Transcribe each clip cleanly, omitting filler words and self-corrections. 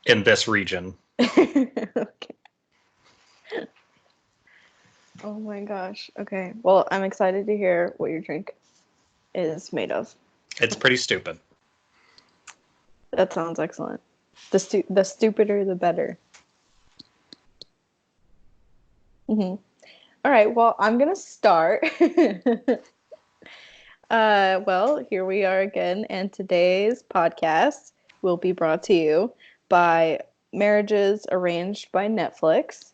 in this region. Okay. Oh my gosh. Okay. Well, I'm excited to hear what your drink is made of. It's pretty stupid. That sounds excellent. The stupider, the better. All right. Well, I'm gonna start. Well, here we are again, and today's podcast will be brought to you by Marriages Arranged by Netflix,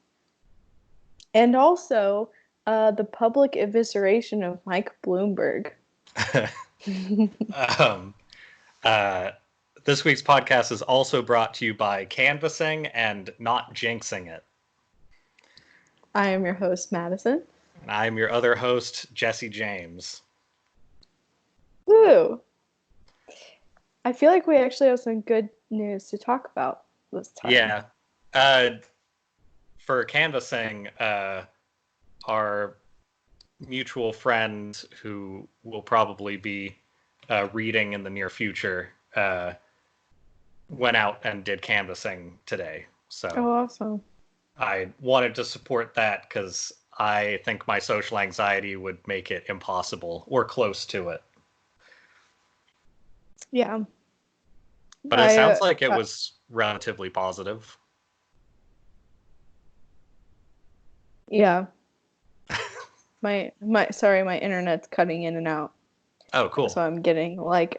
and also the public evisceration of Mike Bloomberg. This week's podcast is also brought to you by Canvassing and Not Jinxing It. I am your host, Madison. And I am your other host, Jesse James. Woo! I feel like we actually have some good news to talk about this time. Yeah. For Canvassing, our mutual friend who will probably be reading in the near future went out and did canvassing today. So awesome. I wanted to support that because I think my social anxiety would make it impossible or close to it. Yeah. But it sounds like it was relatively positive. Yeah. my internet's cutting in and out. Oh, cool. So I'm getting like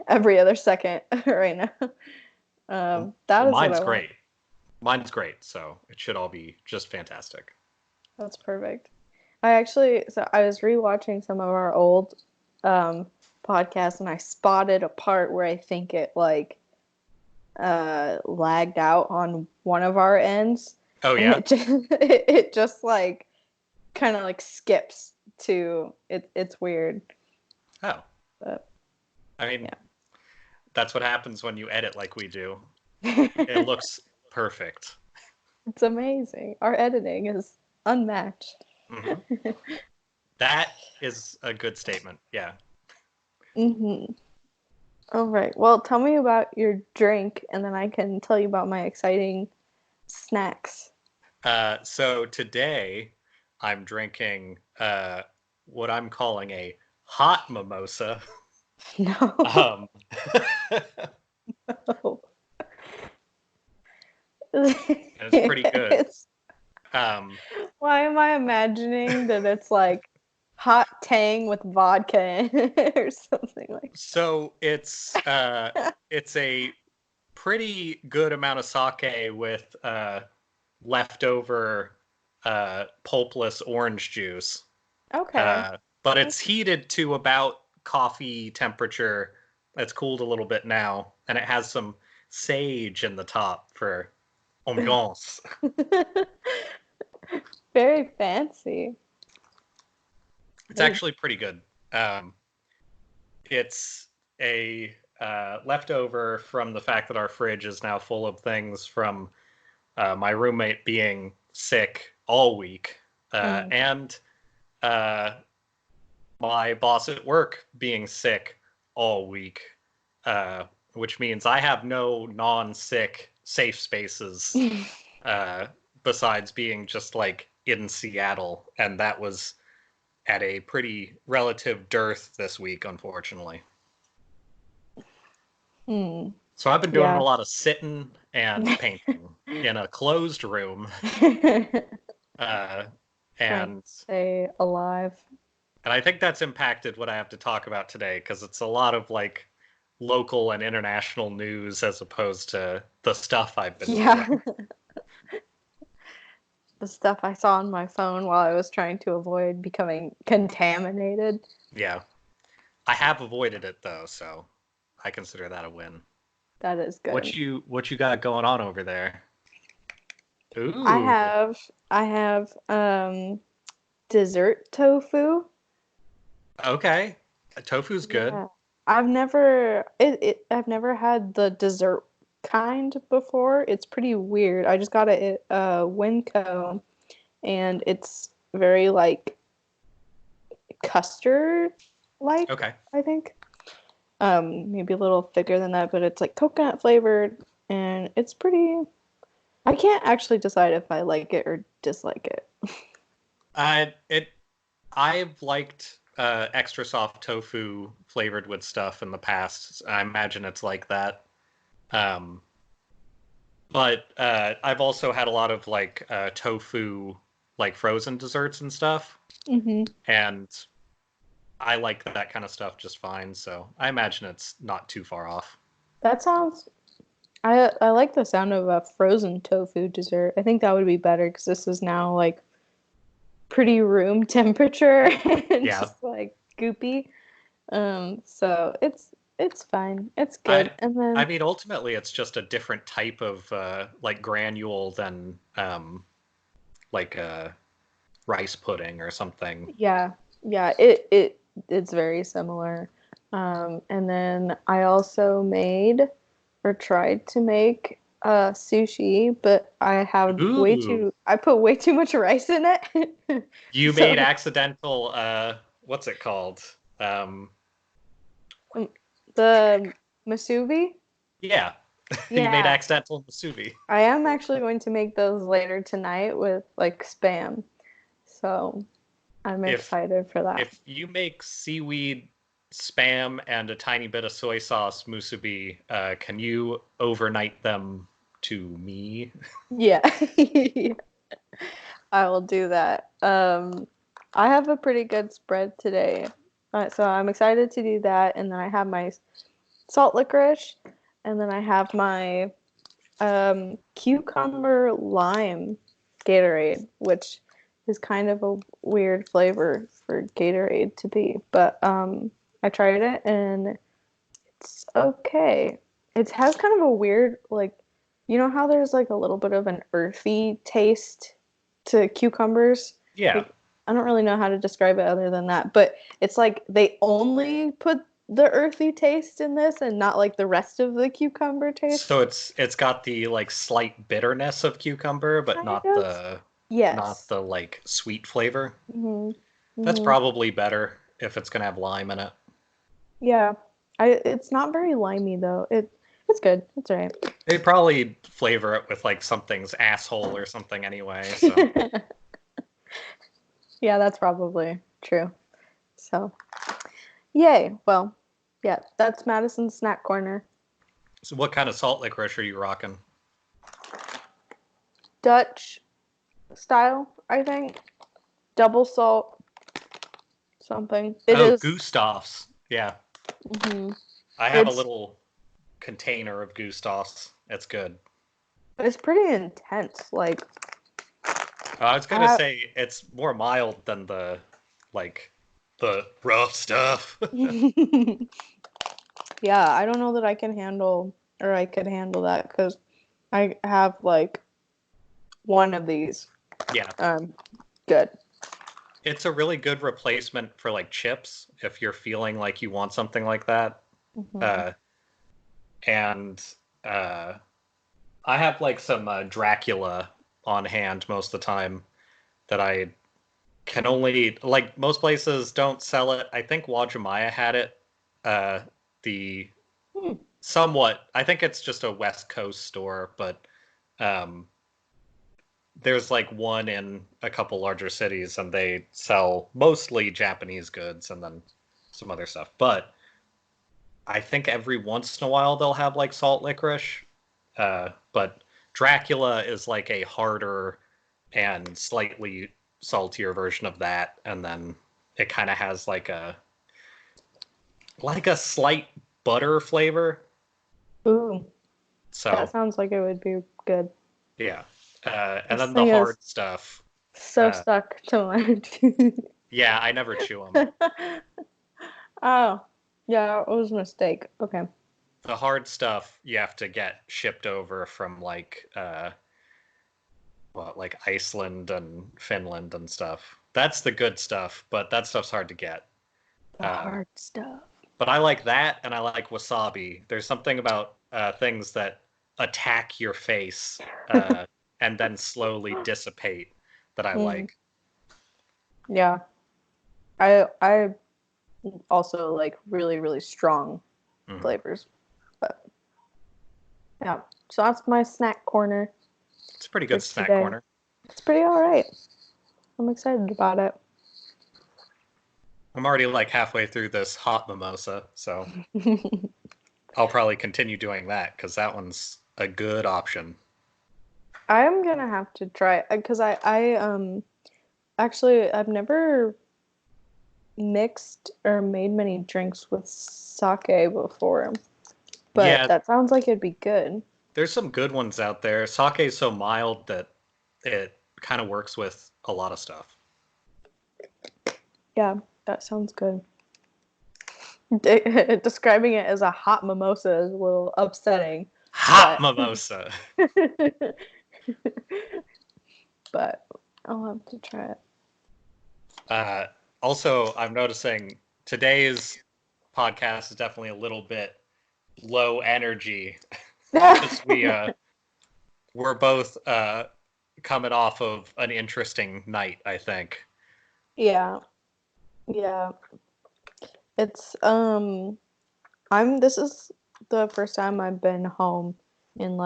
every other second right now. Mine's great. Mine's great, so it should all be just fantastic. That's perfect. I was rewatching some of our old podcasts, and I spotted a part where I think it like lagged out on one of our ends. Oh yeah. It just like kind of like skips to it. It's weird. Oh. But, I mean, yeah. That's what happens when you edit like we do. It looks perfect. It's amazing. Our editing is unmatched. Mm-hmm. That is a good statement. Yeah. Mm-hmm. All right. Well, tell me about your drink, and then I can tell you about my exciting snacks. So today I'm drinking what I'm calling a hot mimosa. No. No. It's pretty good. Why am I imagining that it's like hot tang with vodka or something like that? So it's a pretty good amount of sake with leftover pulpless orange juice. Okay. But it's heated to about coffee temperature. It's cooled a little bit now, and it has some sage in the top for ambiance. Very fancy. It's actually pretty good. It's a leftover from the fact that our fridge is now full of things from my roommate being sick all week, and my boss at work being sick all week, which means I have no non-sick safe spaces besides being just like in Seattle, and that was at a pretty relative dearth this week, unfortunately. So I've been doing a lot of sitting and painting in a closed room. And stay alive. And I think that's impacted what I have to talk about today, because it's a lot of like local and international news as opposed to the stuff I've been doing. The stuff I saw on my phone while I was trying to avoid becoming contaminated. Yeah. I have avoided it though, so I consider that a win. That is good. What you got going on over there? Ooh. I have dessert tofu. Okay. Tofu's good. Yeah. I've never had the dessert kind before. It's pretty weird. I just got it at Winco, and it's very like custard like. Okay. I think maybe a little thicker than that, but it's like coconut flavored, and it's pretty. I can't actually decide if I like it or dislike it. I've liked extra soft tofu flavored with stuff in the past. I imagine it's like that. Um, but I've also had a lot of like tofu like frozen desserts and stuff, Mm-hmm. and I like that kind of stuff just fine. So I imagine it's not too far off. That sounds. I like the sound of a frozen tofu dessert. I think that would be better because this is now like pretty room temperature and Yeah, just like goopy. So it's fine. It's I good. And I then mean ultimately it's just a different type of like granule than like rice pudding or something. yeah, yeah, it's very similar. And then I also made or tried to make sushi, but Ooh, I put way too much rice in it. you made So accidental what's it called? Um, um, the masubi, yeah, you made yeah, accidental musubi. I am actually going to make those later tonight with like spam. So I'm If excited for that. if you make seaweed spam and a tiny bit of soy sauce musubi, can you overnight them to me? Yeah. I will do that. I have a pretty good spread today. So I'm excited to do that. And then I have my salt licorice. And then I have my cucumber lime Gatorade, which is kind of a weird flavor for Gatorade to be. But I tried it and it's okay. It has kind of a weird, like, you know how there's like a little bit of an earthy taste to cucumbers? Yeah. Like, I don't really know how to describe it other than that, but it's like they only put the earthy taste in this and not like the rest of the cucumber taste. So it's got the like slight bitterness of cucumber, but Kind of. not Yes. the like sweet flavor. Mhm. That's Mhm. probably better if it's gonna have lime in it. Yeah. It's not very limey though. It's good. It's all right. They probably flavor it with like something's asshole or something anyway. So, Yeah, that's probably true. So, yay. Well, yeah, that's Madison's snack corner. so what kind of salt licorice are you rocking? Dutch style, I think. Double salt, something. It Oh, is. Gustav's. Yeah, Mhm. I have a It's little container of Gustav's. It's good. it's pretty intense. Like I was I gonna have. say it's more mild than like the rough stuff. Yeah, I don't know that I can handle or I could handle that because I have like one of these. Yeah, Um, good. it's a really good replacement for like chips if you're feeling like you want something like that. Hmm. Uh, and uh, I have like some Dracula on hand most of the time that I can only like most places don't sell it. I think Wajimaya had it. Uh, the Hmm. somewhat. I think it's just a West Coast store, but um, there's like one in a couple larger cities, and they sell mostly Japanese goods and then some other stuff. But I think every once in a while they'll have like salt licorice. But Dracula is like a harder and slightly saltier version of that, and then it kind of has like a slight butter flavor. Ooh, that So sounds like it would be good. yeah, and This then the thing is hard stuff. so Uh, stuck to my tooth. yeah, I never chew them. Oh, yeah, it was a mistake. Okay. The hard stuff you have to get shipped over from like Iceland and Finland and stuff. That's the good stuff, but that stuff's hard to get. The Uh, hard stuff. but I like that, and I like wasabi. There's something about things that attack your face and then slowly dissipate that I Mm, like. yeah. I also like really, really strong Hmm. flavors. But yeah. So that's my snack corner. It's a pretty good snack today. corner. It's pretty all right. I'm excited about it. I'm already like halfway through this hot mimosa, so I'll probably continue doing that because that one's a good option. I am gonna have to try it because actually I've never mixed or made many drinks with sake before, but Yeah, that sounds like it'd be good. there's some good ones out there. Sake is so mild that it kind of works with a lot of stuff. Yeah, that sounds good. Describing it as a hot mimosa is a little upsetting. Hot but... mimosa. But I'll have to try it. Also, I'm noticing today's podcast is definitely a little bit low energy because we're both coming off of an interesting night, I think. Yeah. It's this is the first time I've been home in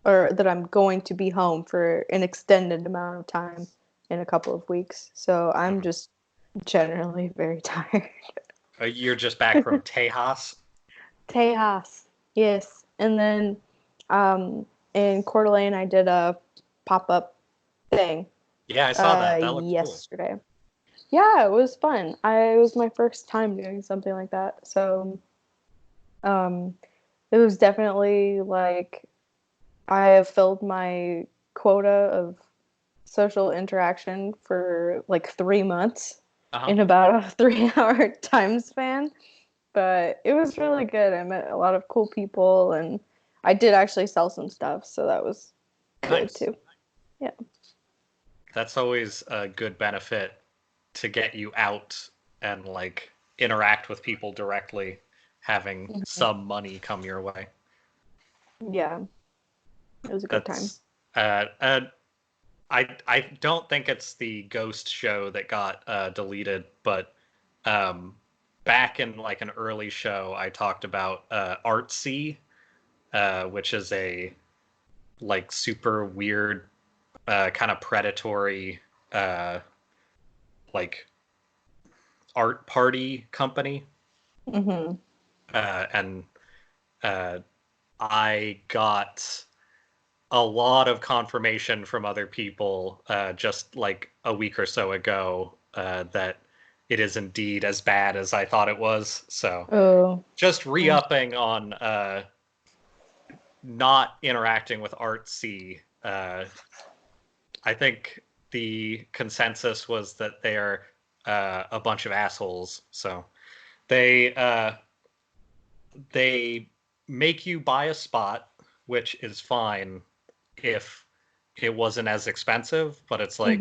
or that I'm going to be home for an extended amount of time in a couple of weeks. So I'm just generally very tired. You're just back from Tejas? Tejas, yes. And then in Coeur d'Alene, I did a pop-up thing. Yeah, I saw that. That looked yesterday. Cool. Yeah, it was fun. It was my first time doing something like that. So it was definitely like I have filled my quota of social interaction for like 3 months in about a 3-hour time span. But it was really good. I met a lot of cool people, and I did actually sell some stuff, so that was good too. Yeah. That's always a good benefit to get you out and like interact with people directly, having some money come your way. Yeah. It was a good time. I don't think it's the ghost show that got deleted, but back in like an early show, I talked about Artsy, which is a like super weird, kind of predatory, like art party company. Mm-hmm. And I got a lot of confirmation from other people just like a week or so ago that it is indeed as bad as I thought it was. So just re-upping on not interacting with Artsy. I think the consensus was that they're a bunch of assholes. So they make you buy a spot, which is fine if it wasn't as expensive, but it's like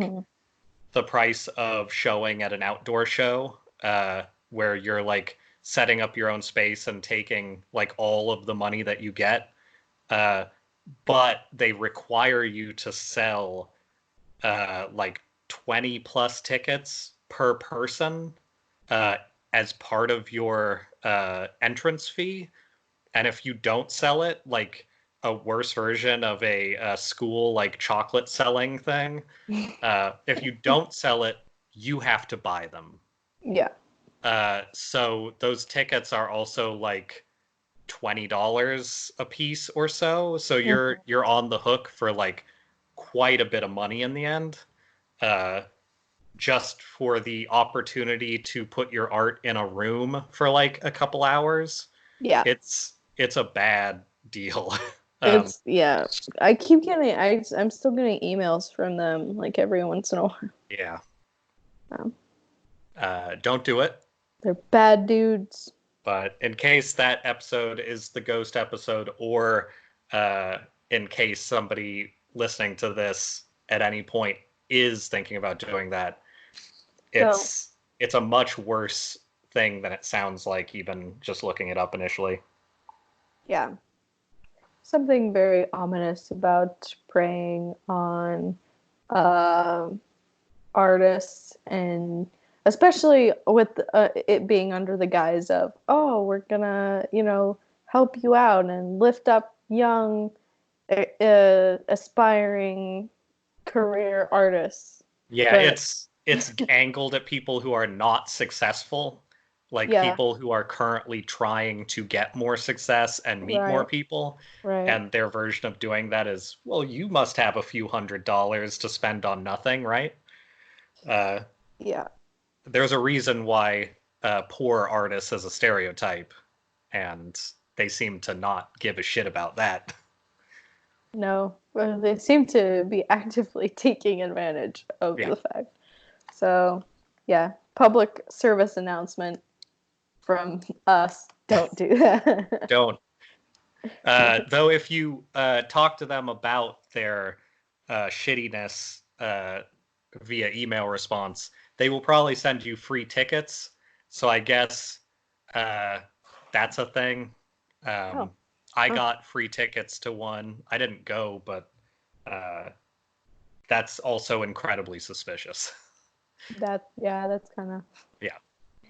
the price of showing at an outdoor show where you're like setting up your own space and taking like all of the money that you get. But they require you to sell like 20 plus tickets per person as part of your entrance fee. And if you don't sell it, like a worse version of a school like chocolate selling thing, if you don't sell it, you have to buy them. Yeah. So those tickets are also like $20 a piece or so. So you're on the hook for like quite a bit of money in the end. Just for the opportunity to put your art in a room for like a couple hours. Yeah. It's a bad deal. Yeah. I keep getting I'm still getting emails from them like every once in a while. Yeah. Don't do it. They're bad dudes. But in case that episode is the ghost episode, or in case somebody listening to this at any point is thinking about doing that, it's a much worse thing than it sounds like, even just looking it up initially. Yeah. Something very ominous about preying on artists, and especially with it being under the guise of, oh, we're gonna, help you out and lift up, young, aspiring career artists. Yeah, But it's angled at people who are not successful, like yeah, people who are currently trying to get more success and meet more right, people. right. And their version of doing that is, well, you must have a few $100s to spend on nothing, right? Uh, Yeah. there's a reason why poor artists is a stereotype, and they seem to not give a shit about that. No, well, they seem to be actively taking advantage of Yeah, the fact. So, yeah, public service announcement from us. Don't do that. don't. Though if you talk to them about their shittiness via email response, they will probably send you free tickets. So I guess uh, that's a thing. Oh, Um, I huh. got free tickets to one. I didn't go, but uh, that's also incredibly suspicious. That's kind of. Yeah.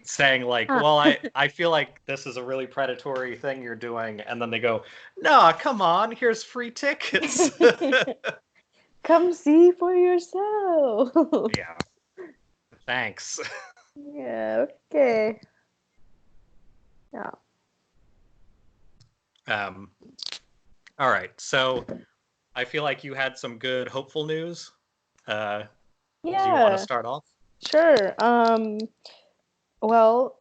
Saying like, Huh. well, I feel like this is a really predatory thing you're doing, and then they go, "No, come on, here's free tickets." Come see for yourself. Yeah, thanks. Yeah, okay. Yeah. Um, all right, so I feel like you had some good hopeful news. Uh, do you want to Yeah, start off? sure. Well,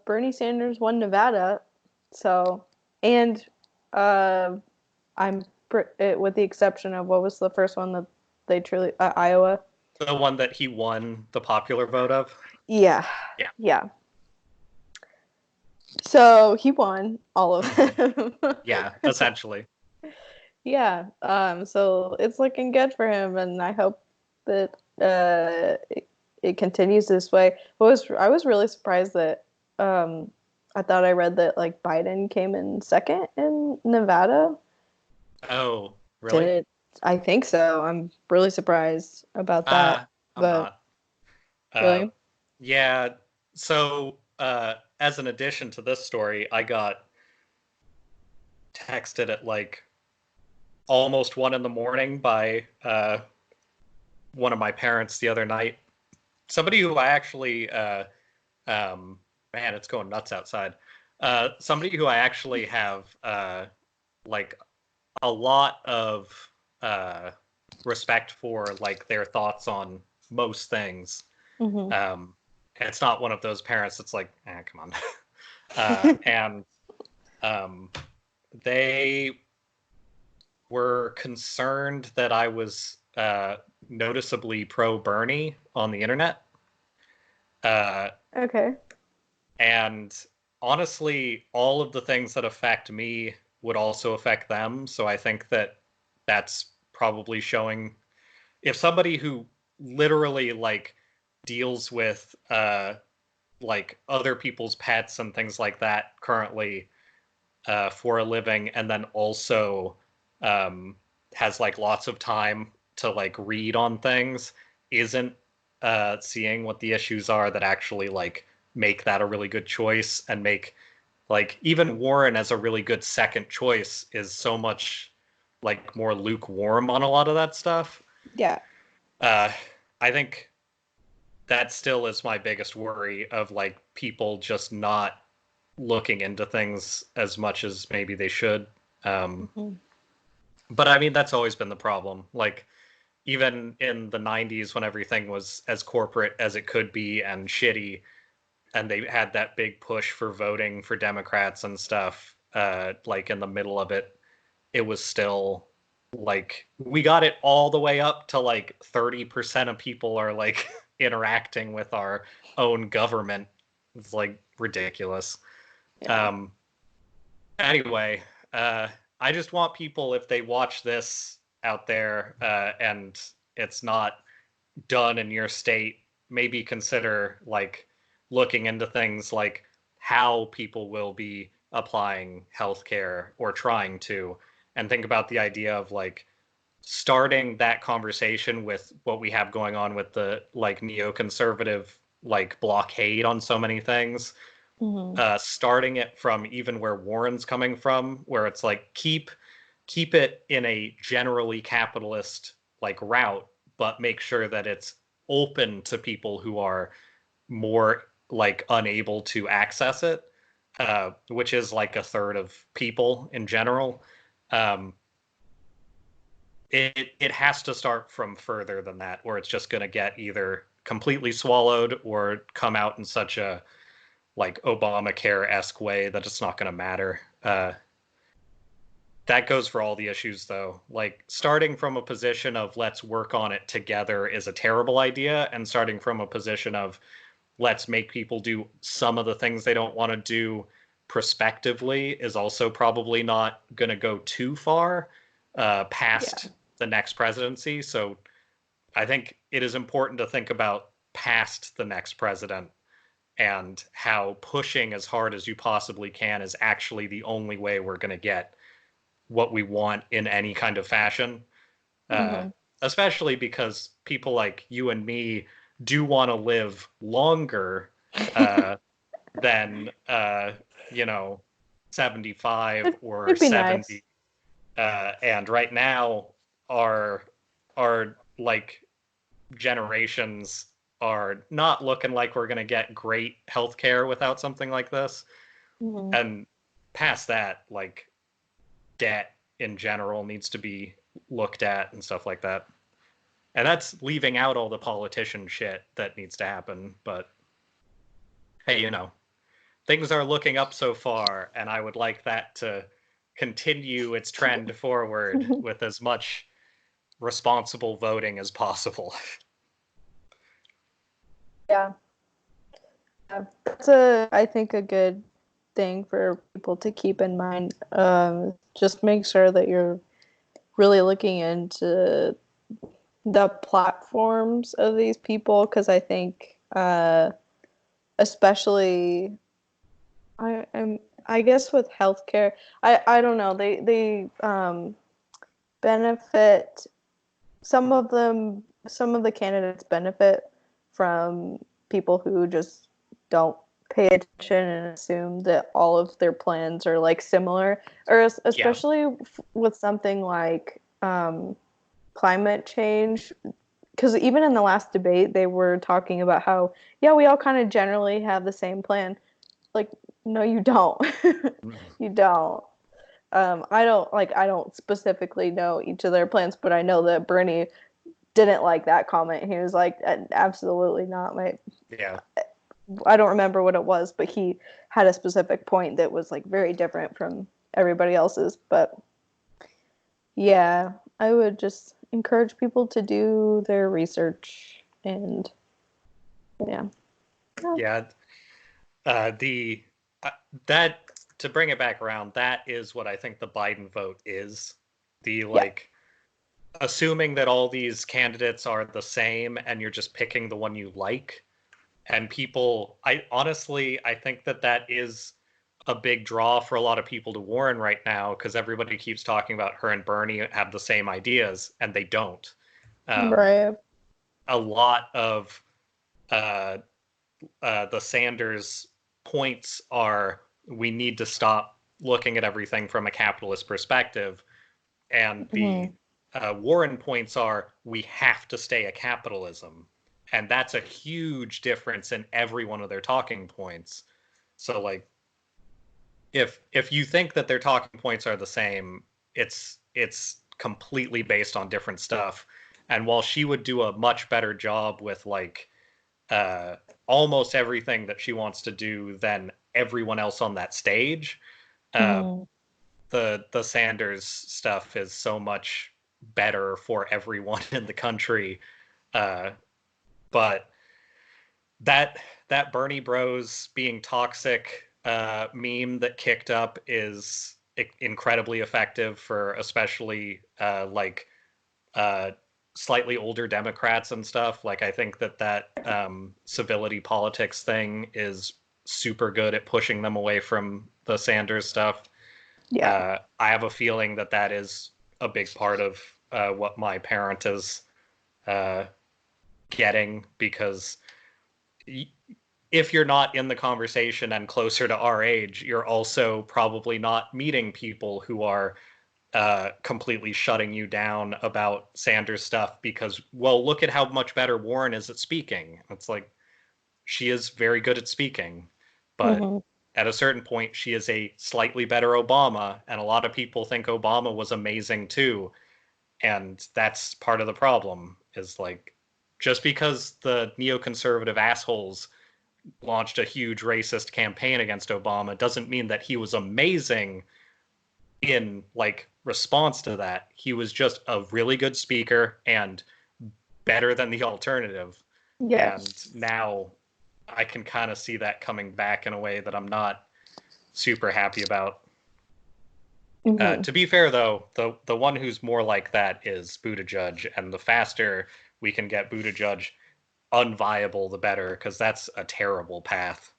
Bernie Sanders won Nevada, so and uh, with the exception of what was the first one that they truly Iowa. The one that he won the popular vote of? Yeah, Yeah. yeah. So he won all of Hmm. them. Yeah, essentially. Yeah. So it's looking good for him, and I hope that it continues this way. I was really surprised that I thought I read that like Biden came in second in Nevada. Oh, Did really? it? I think so. I'm really surprised about that. I'm But not. Uh, really, yeah. So, as an addition to this story, I got texted at like almost 1 in the morning by one of my parents the other night. Somebody who I actually, um, man, it's going nuts outside. Somebody who I actually have like a lot of uh, respect for, like their thoughts on most things. hmm Um, it's not one of those parents that's like, come on. And um, they were concerned that I was noticeably pro Bernie on the internet. Uh, okay. and honestly, all of the things that affect me would also affect them. So I think that that's probably showing if somebody who literally like deals with like other people's pets and things like that currently for a living, and then also um, has like lots of time to like read on things, isn't seeing what the issues are that actually like make that a really good choice and make like even Warren as a really good second choice is so much like more lukewarm on a lot of that stuff. Yeah. Uh, I think that still is my biggest worry of like people just not looking into things as much as maybe they should. Um, hmm but I mean, that's always been the problem. Like, even in the 90s when everything was as corporate as it could be and shitty, and they had that big push for voting for Democrats and stuff, like in the middle of it, it was still like we got it all the way up to like 30% of people are like interacting with our own government. It's like ridiculous. Yeah. Um, anyway, I just want people, if they watch this out there and it's not done in your state, maybe consider like looking into things like how people will be applying healthcare or trying to, and think about the idea of like starting that conversation with what we have going on with the like neoconservative like blockade on so many things, hmm starting it from even where Warren's coming from, where it's like keep it in a generally capitalist like route, but make sure that it's open to people who are more like unable to access it, which is like a third of people in general. Um, it has to start from further than that, or it's just going to get either completely swallowed or come out in such a like Obamacare-esque way that it's not going to matter. That goes for all the issues, though. Like, starting from a position of let's work on it together is a terrible idea, and starting from a position of let's make people do some of the things they don't want to do prospectively is also probably not going to go too far past the next presidency. So I think it is important to think about past the next president and how pushing as hard as you possibly can is actually the only way we're going to get what we want in any kind of fashion. Especially because people like you and me do want to live longer than, 75 or 70. Nice. And right now, our like generations are not looking like we're going to get great healthcare without something like this. And past that, like, debt in general needs to be looked at and stuff like that. And that's leaving out all the politician shit that needs to happen. But hey, things are looking up so far, and I would like that to continue its trend forward with as much responsible voting as possible. Yeah. That's I think, a good thing for people to keep in mind. Just make sure that you're really looking into the platforms of these people, because I think especially I guess with healthcare, I don't know, they benefit, some of the candidates benefit from people who just don't pay attention and assume that all of their plans are like similar, or especially with something like climate change, because even in the last debate they were talking about how we all kind of generally have the same plan. Like, no, you don't. You don't. I don't specifically know each of their plans, but I know that Bernie didn't like that comment. He was like, absolutely not. I don't remember what it was, but he had a specific point that was like very different from everybody else's. But yeah, I would just encourage people to do their research, and that, to bring it back around, that is what I think the Biden vote is. Assuming that all these candidates are the same and you're just picking the one you like. And people, I think that is a big draw for a lot of people to Warren right now, because everybody keeps talking about her and Bernie have the same ideas, and they don't. Right. A lot of the Sanders points are, we need to stop looking at everything from a capitalist perspective. And the Warren points are, we have to stay a capitalism. And that's a huge difference in every one of their talking points. So, like, if you think that their talking points are the same, it's completely based on different stuff. And while she would do a much better job with like almost everything that she wants to do than everyone else on that stage, the Sanders stuff is so much better for everyone in the country. But that Bernie Bros being toxic meme that kicked up is incredibly effective for especially slightly older Democrats and stuff. Like, I think that civility politics thing is super good at pushing them away from the Sanders stuff. I have a feeling that is a big part of what my parent is getting, because if you're not in the conversation and closer to our age, you're also probably not meeting people who are completely shutting you down about Sanders stuff because, well, look at how much better Warren is at speaking. It's like, she is very good at speaking, but at a certain point, she is a slightly better Obama, and a lot of people think Obama was amazing too. And that's part of the problem, is like, just because the neoconservative assholes launched a huge racist campaign against Obama doesn't mean that he was amazing in like response to that. He was just a really good speaker and better than the alternative. Yes. And now I can kind of see that coming back in a way that I'm not super happy about. To be fair, though, the one who's more like that is Buttigieg, and the faster we can get Buttigieg unviable, the better, because that's a terrible path.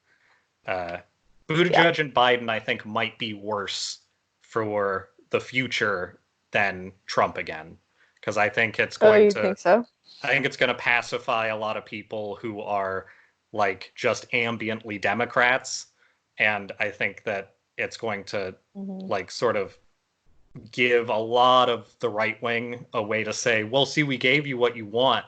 Buttigieg and Biden, I think, might be worse for the future than Trump again, because I think it's going to. Think so? I think it's going to pacify a lot of people who are like just ambiently Democrats, and I think that it's going to like sort of give a lot of the right wing a way to say, well, see, we gave you what you want,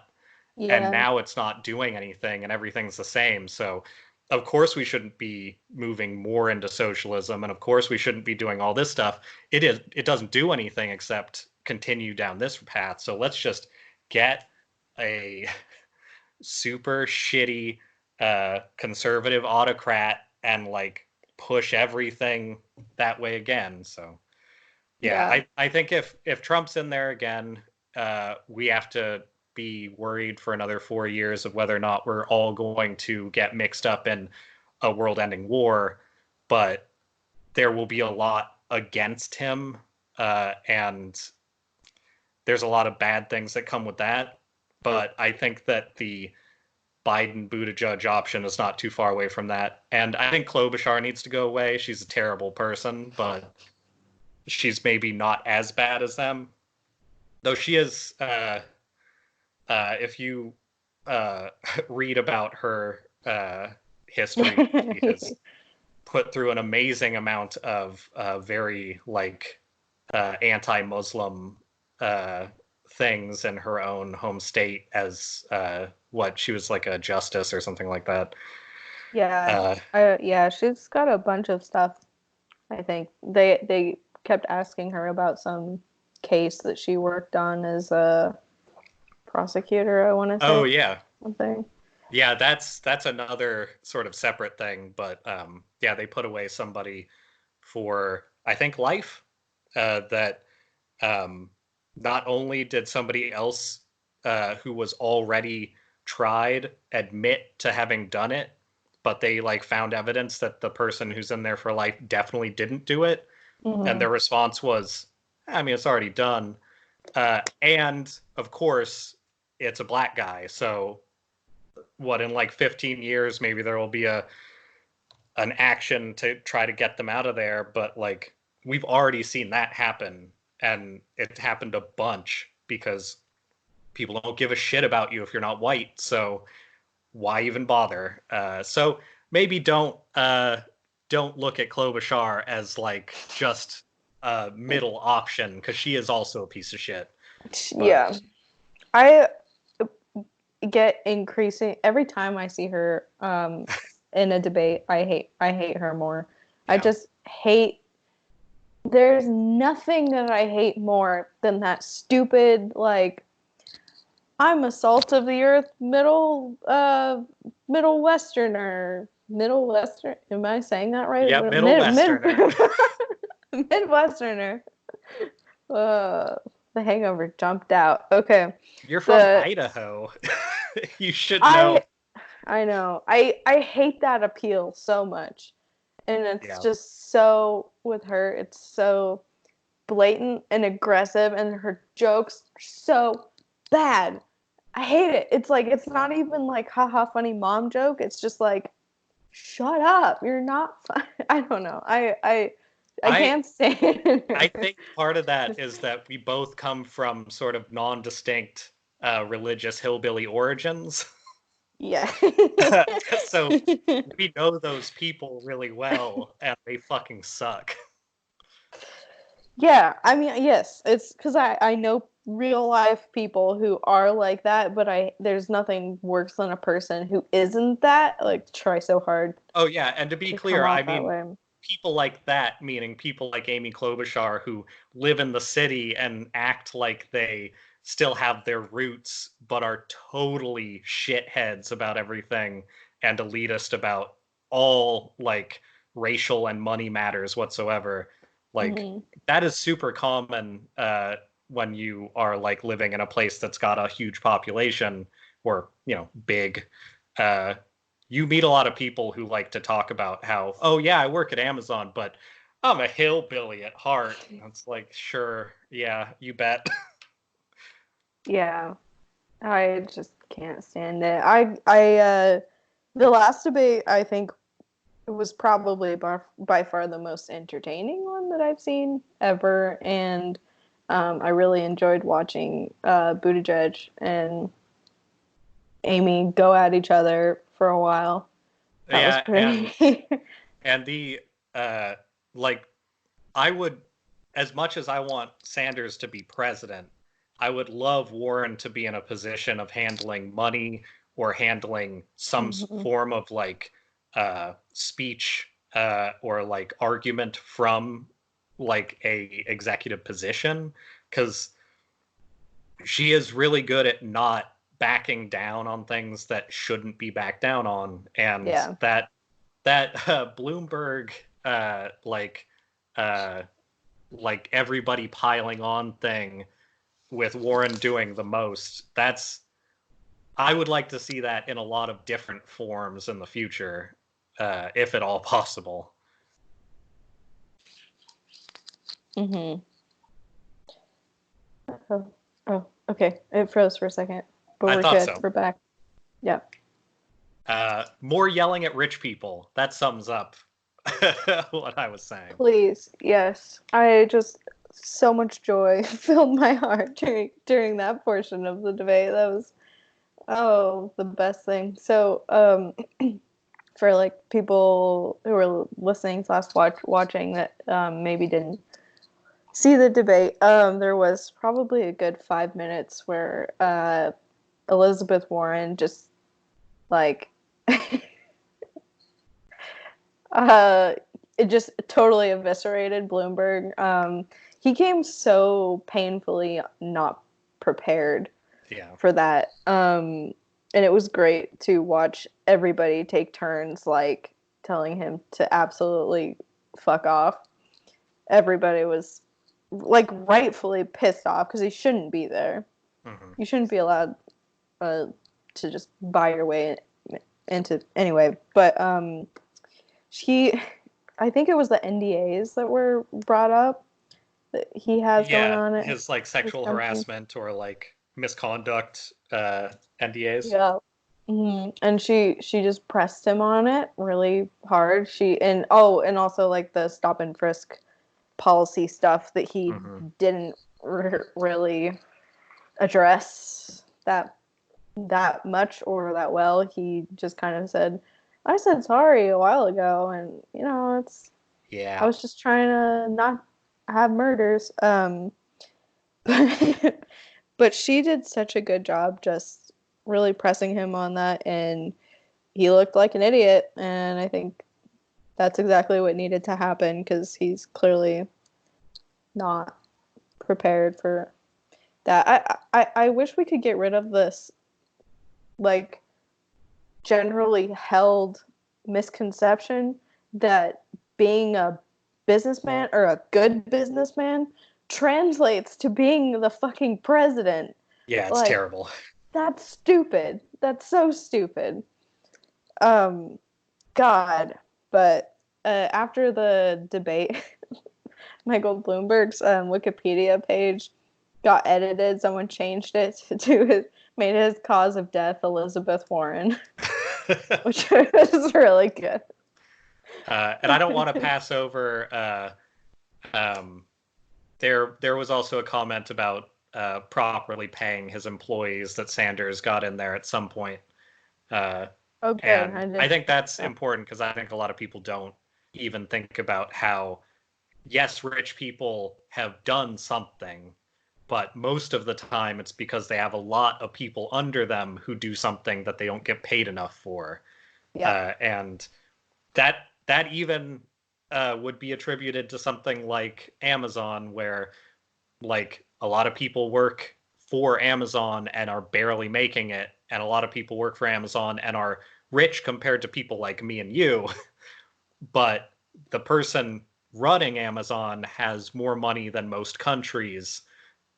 and now it's not doing anything and everything's the same. So of course we shouldn't be moving more into socialism, and of course we shouldn't be doing all this stuff. It doesn't do anything except continue down this path. So let's just get a super shitty conservative autocrat and like push everything that way again. So I think if Trump's in there again, we have to be worried for another 4 years of whether or not we're all going to get mixed up in a world-ending war. But there will be a lot against him, and there's a lot of bad things that come with that. But I think that the Biden-Buttigieg option is not too far away from that. And I think Klobuchar needs to go away. She's a terrible person, but she's maybe not as bad as them. Though she is, if you read about her history, she has put through an amazing amount of very like anti-Muslim things in her own home state as what she was like a justice or something like that. Yeah, she's got a bunch of stuff. I think they kept asking her about some case that she worked on as a prosecutor, I want to say. Oh yeah, something. Yeah, that's another sort of separate thing, but yeah, they put away somebody for I think life. That not only did somebody else who was already tried admit to having done it, but they like found evidence that the person who's in there for life definitely didn't do it. And their response was, I mean, it's already done. And of course, it's a black guy. So what, in like 15 years, maybe there will be an action to try to get them out of there. But like, we've already seen that happen. And it happened a bunch because people don't give a shit about you if you're not white. So why even bother? So maybe don't look at Klobuchar as like just a middle option, because she is also a piece of shit. But yeah, I get increasing every time I see her in a debate. I hate her more. Yeah. I just hate. There's nothing that I hate more than that stupid like, I'm a salt of the earth Middle Westerner. Middle Western. Am I saying that right? Yeah, Middle Westerner. Midwesterner. The hangover jumped out. Okay. You're from Idaho. You should know. I know. I hate that appeal so much. And it's just so, with her, it's so blatant and aggressive, and her jokes are so bad. I hate it. It's like, it's not even like haha funny mom joke. It's just like, shut up. You're not fun. I don't know. I can't stand it. I think part of that is that we both come from sort of non-distinct religious hillbilly origins. Yeah. So we know those people really well, and they fucking suck. Yeah, I mean, yes, it's because I know real life people who are like that, but there's nothing worse than a person who isn't that. Like, try so hard Oh yeah, and to be to come clear, I off that mean way. people like that, meaning people like Amy Klobuchar who live in the city and act like they still have their roots, but are totally shitheads about everything and elitist about all like racial and money matters whatsoever. Like Hmm. that is super common when you are like living in a place that's got a huge population or big. Uh, you meet a lot of people who like to talk about how, oh yeah, I work at Amazon, but I'm a hillbilly at heart. It's like, sure, yeah, you bet. Yeah, I just can't stand it. The last debate I think was probably by far the most entertaining one that I've seen ever, and I really enjoyed watching Buttigieg and Amy go at each other for a while. That was Yeah, and pretty. and the uh like I would, as much as I want Sanders to be president, I would love Warren to be in a position of handling money or handling some Mhm. form of like speech or like argument from like a executive position, because she is really good at not backing down on things that shouldn't be backed down on, and Yeah. that Bloomberg uh like uh like everybody piling on thing with Warren doing the most. That's I would like to see that in a lot of different forms in the future, if at all possible. Mhm. Oh, oh, okay. It froze for a second, but I we're thought good. so. We're back. Yeah. More yelling at rich people. That sums up what I was saying. Please. Yes. I just so much joy filled my heart during that portion of the debate. That was the best thing. So, for like people who are listening slash watching that maybe didn't see the debate, there was probably a good 5 minutes where Elizabeth Warren just like uh, it just totally eviscerated Bloomberg. He came so painfully not prepared Yeah. for that. And it was great to watch everybody take turns like telling him to absolutely fuck off. Everybody was like rightfully pissed off because he shouldn't be there. Hmm. You shouldn't be allowed uh, to just buy your way into anyway. But she, I think it was the NDAs that were brought up that he has going Yeah, on at his like his sexual company. harassment or like misconduct NDAs. Yeah. And she just pressed him on it really hard. And also like the stop and frisk policy stuff that he Hmm. didn't really address that much or that well. He just kind of said, "I said sorry a while ago, and I Yeah. was just trying to not have murders." But she did such a good job just really pressing him on that, and he looked like an idiot. And I think that's exactly what needed to happen because he's clearly not prepared for that. I wish we could get rid of this like generally held misconception that being a businessman or a good businessman translates to being the fucking president. Yeah, it's Like, terrible. that's stupid. That's so stupid. Um, God. But after the debate, Michael Bloomberg's Wikipedia page got edited. Someone changed it made his cause of death Elizabeth Warren, which was really good. And I don't want to pass over. Um, there was also a comment about properly paying his employees that Sanders got in there at some point. Uh, Oh, good. I and I didn't think catch that's that. important because I think a lot of people don't even think about how yes, rich people have done something, but most of the time it's because they have a lot of people under them who do something that they don't get paid enough for. Yeah. And that even would be attributed to something like Amazon, where like a lot of people work for Amazon and are barely making it, and a lot of people work for Amazon and are rich compared to people like me and you. But the person running Amazon has more money than most countries,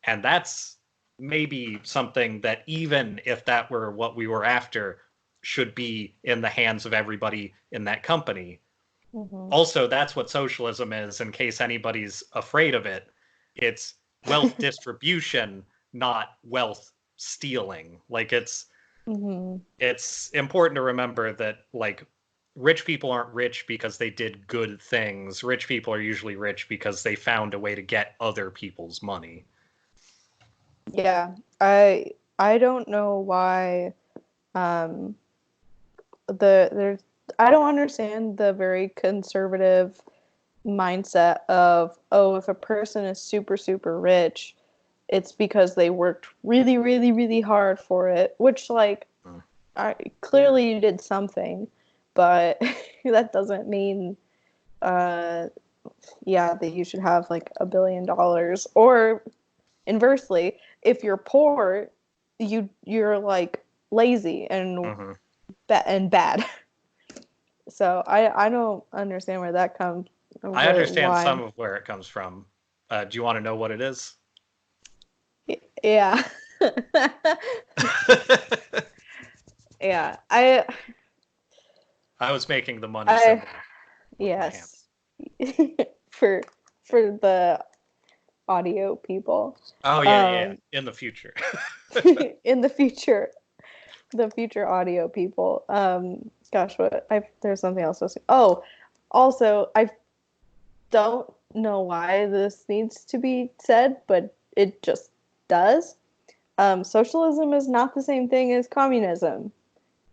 and that's maybe something that, even if that were what we were after, should be in the hands of everybody in that company. Mm-hmm. Also, that's what socialism is, in case anybody's afraid of it. It's wealth distribution, not wealth stealing. Like Mm-hmm. it's important to remember that like rich people aren't rich because they did good things. Rich people are usually rich because they found a way to get other people's money. Yeah. I don't know why um there's I don't understand the very conservative mindset of, oh, if a person is super super rich, it's because they worked really really really hard for it, which like clearly you did something, but that doesn't mean uh yeah, that you should have like $1 billion. Or inversely, if you're poor, you're like lazy and Mm-hmm. bad. So I don't understand where that comes. I understand some Why? of where it comes from. Do you want to know what it is? Yeah. Yeah. I was making the money I symbol with my hand. yes. for for the audio people. Oh yeah, yeah. Um In the future. in the future audio people. Gosh, what I there's something else. Oh, also, I don't know why this needs to be said, but it just does. Socialism is not the same thing as communism,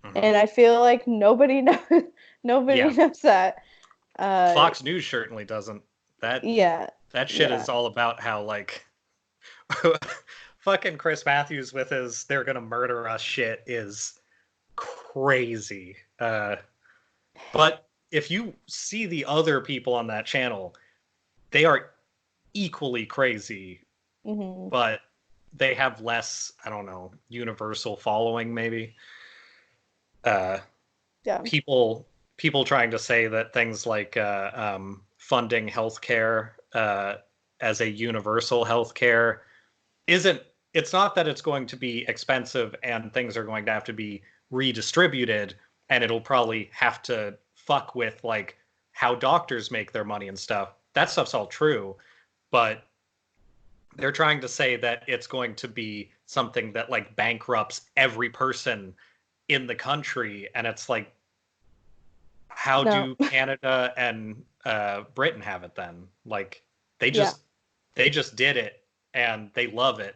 Mm-hmm. and I feel like nobody knows nobody Yeah, knows that. Uh, Fox News certainly doesn't. That yeah, that shit yeah, is all about how like fucking Chris Matthews with his "they're gonna murder us" shit is crazy. But if you see the other people on that channel, they are equally crazy, hmm but they have less, I don't know, universal following maybe. Uh, yeah, people trying to say that things like funding healthcare as a universal healthcare isn't. It's not that it's going to be expensive and things are going to have to be redistributed, and it'll probably have to fuck with like how doctors make their money and stuff. That stuff's all true, but they're trying to say that it's going to be something that like bankrupts every person in the country, and it's like, how no, do Canada and Britain have it then? Like they yeah, just they just did it and they love it.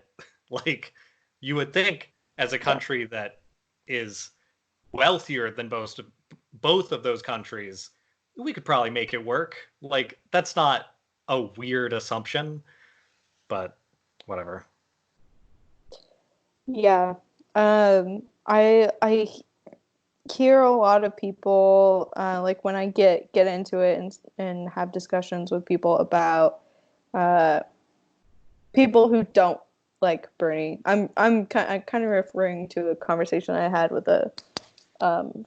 Like you would think, as a yeah, country that is wealthier than both of those countries, we could probably make it work. Like that's not a weird assumption, but whatever. yeah. I hear a lot of people like when I get into it and have discussions with people about uh, people who don't like Bernie. I'm kind of referring to a conversation I had with a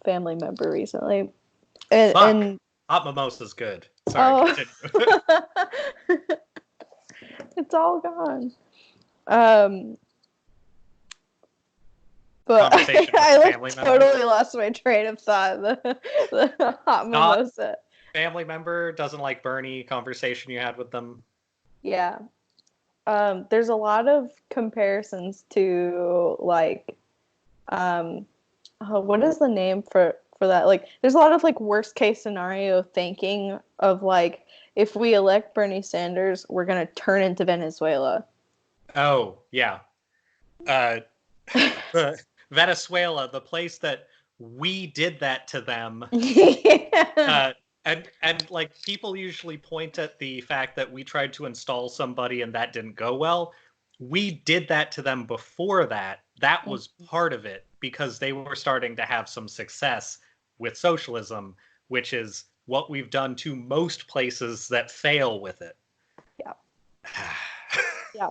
family member recently, Fuck. and Hot mimosa's good. Sorry, oh, continue. it's all gone. Um, but Conversation with I a like family member. totally lost my train of thought. The hot Not mimosa. family member, doesn't like Bernie, conversation you had with them. Yeah. There's a lot of comparisons to like what is the name for that? Like, there's a lot of like worst case scenario thinking of like, if we elect Bernie Sanders, we're gonna turn into Venezuela. Oh, yeah. Uh, the Venezuela, the place that we did that to them. Yeah. And like people usually point at the fact that we tried to install somebody and that didn't go well. We did that to them before that. That was part of it because they were starting to have some success with socialism, which is what we've done to most places that fail with it. Yeah. Yeah.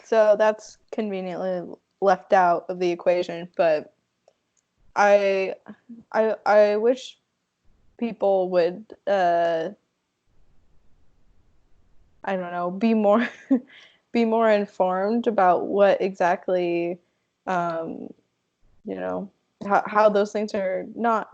So that's conveniently left out of the equation, but I wish people would I don't know, be more be more informed about what exactly you know, how those things are not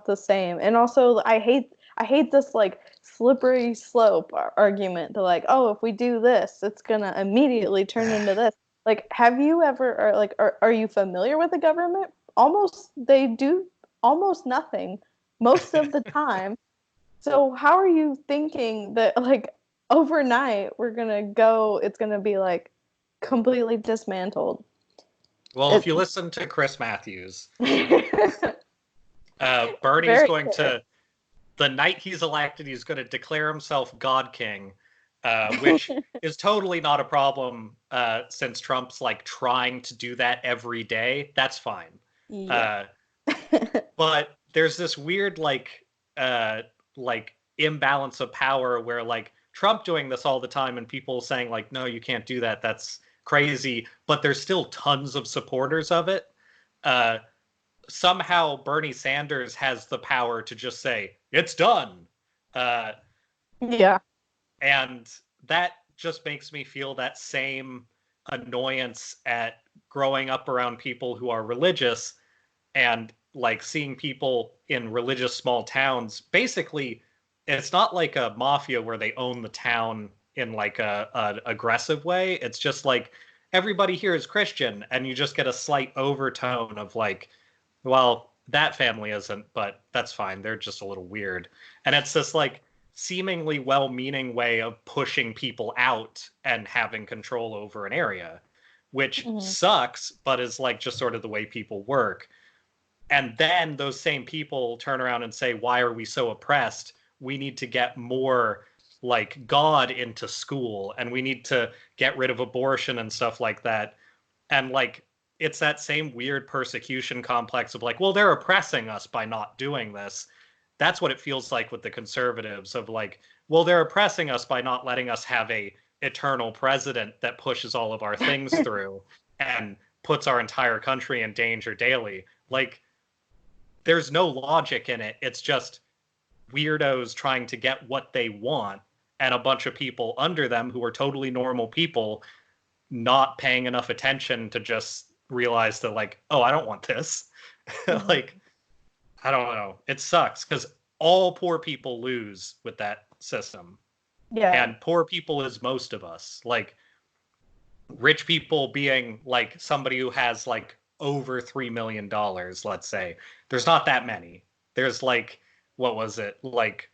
the same. And also I hate this like slippery slope argument to like, oh, if we do this, it's gonna immediately turn into this. Like, have you ever, or like, are you familiar with the government? Almost, they do almost nothing most of the time. So how are you thinking that like overnight it's gonna be like completely dismantled? Well, if you listen to Chris Matthews, Bernie's going to, the night he's elected, he's going to declare himself God King, which is totally not a problem since Trump's like trying to do that every day. That's fine. Yeah. But there's this weird like imbalance of power where like Trump doing this all the time and people saying like, no, you can't do that. That's crazy. But there's still tons of supporters of it. Somehow Bernie Sanders has the power to just say it's done. Yeah. And that just makes me feel that same annoyance at growing up around people who are religious and like seeing people in religious small towns. Basically, it's not like a mafia where they own the town in like a aggressive way. It's just like everybody here is Christian, and you just get a slight overtone of like, well, that family isn't, but that's fine. They're just a little weird. And it's this like seemingly well-meaning way of pushing people out and having control over an area, which sucks, but is like just sort of the way people work. And then those same people turn around and say, why are we so oppressed? We need to get more like God into school, and we need to get rid of abortion and stuff like that. And like it's that same weird persecution complex of like, well, they're oppressing us by not doing this. That's what it feels like with the conservatives of like, well, they're oppressing us by not letting us have a eternal president that pushes all of our things through and puts our entire country in danger daily. Like, there's no logic in it. It's just weirdos trying to get what they want and a bunch of people under them who are totally normal people not paying enough attention to just realize that like, oh, I don't want this. Like, I don't know. It sucks because all poor people lose with that system. Yeah. And poor people is most of us. Like, rich people being like somebody who has like over $3 million, let's say. There's not that many. There's like, what was it? Like,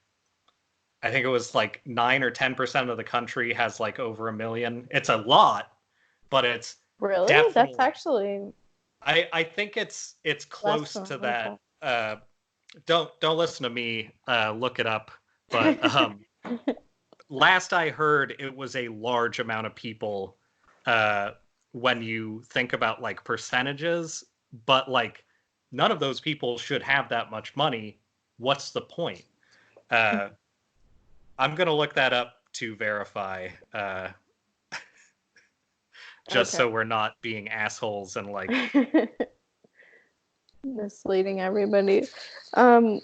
I think it was like 9 or 10% of the country has like over $1 million. It's a lot, but it's really definitely, that's actually I think it's close to that. Don't listen to me. Look it up. But last I heard, it was a large amount of people. When you think about like percentages, but like none of those people should have that much money. What's the point? I'm gonna look that up to verify. Just so we're not being assholes and like misleading everybody. I'll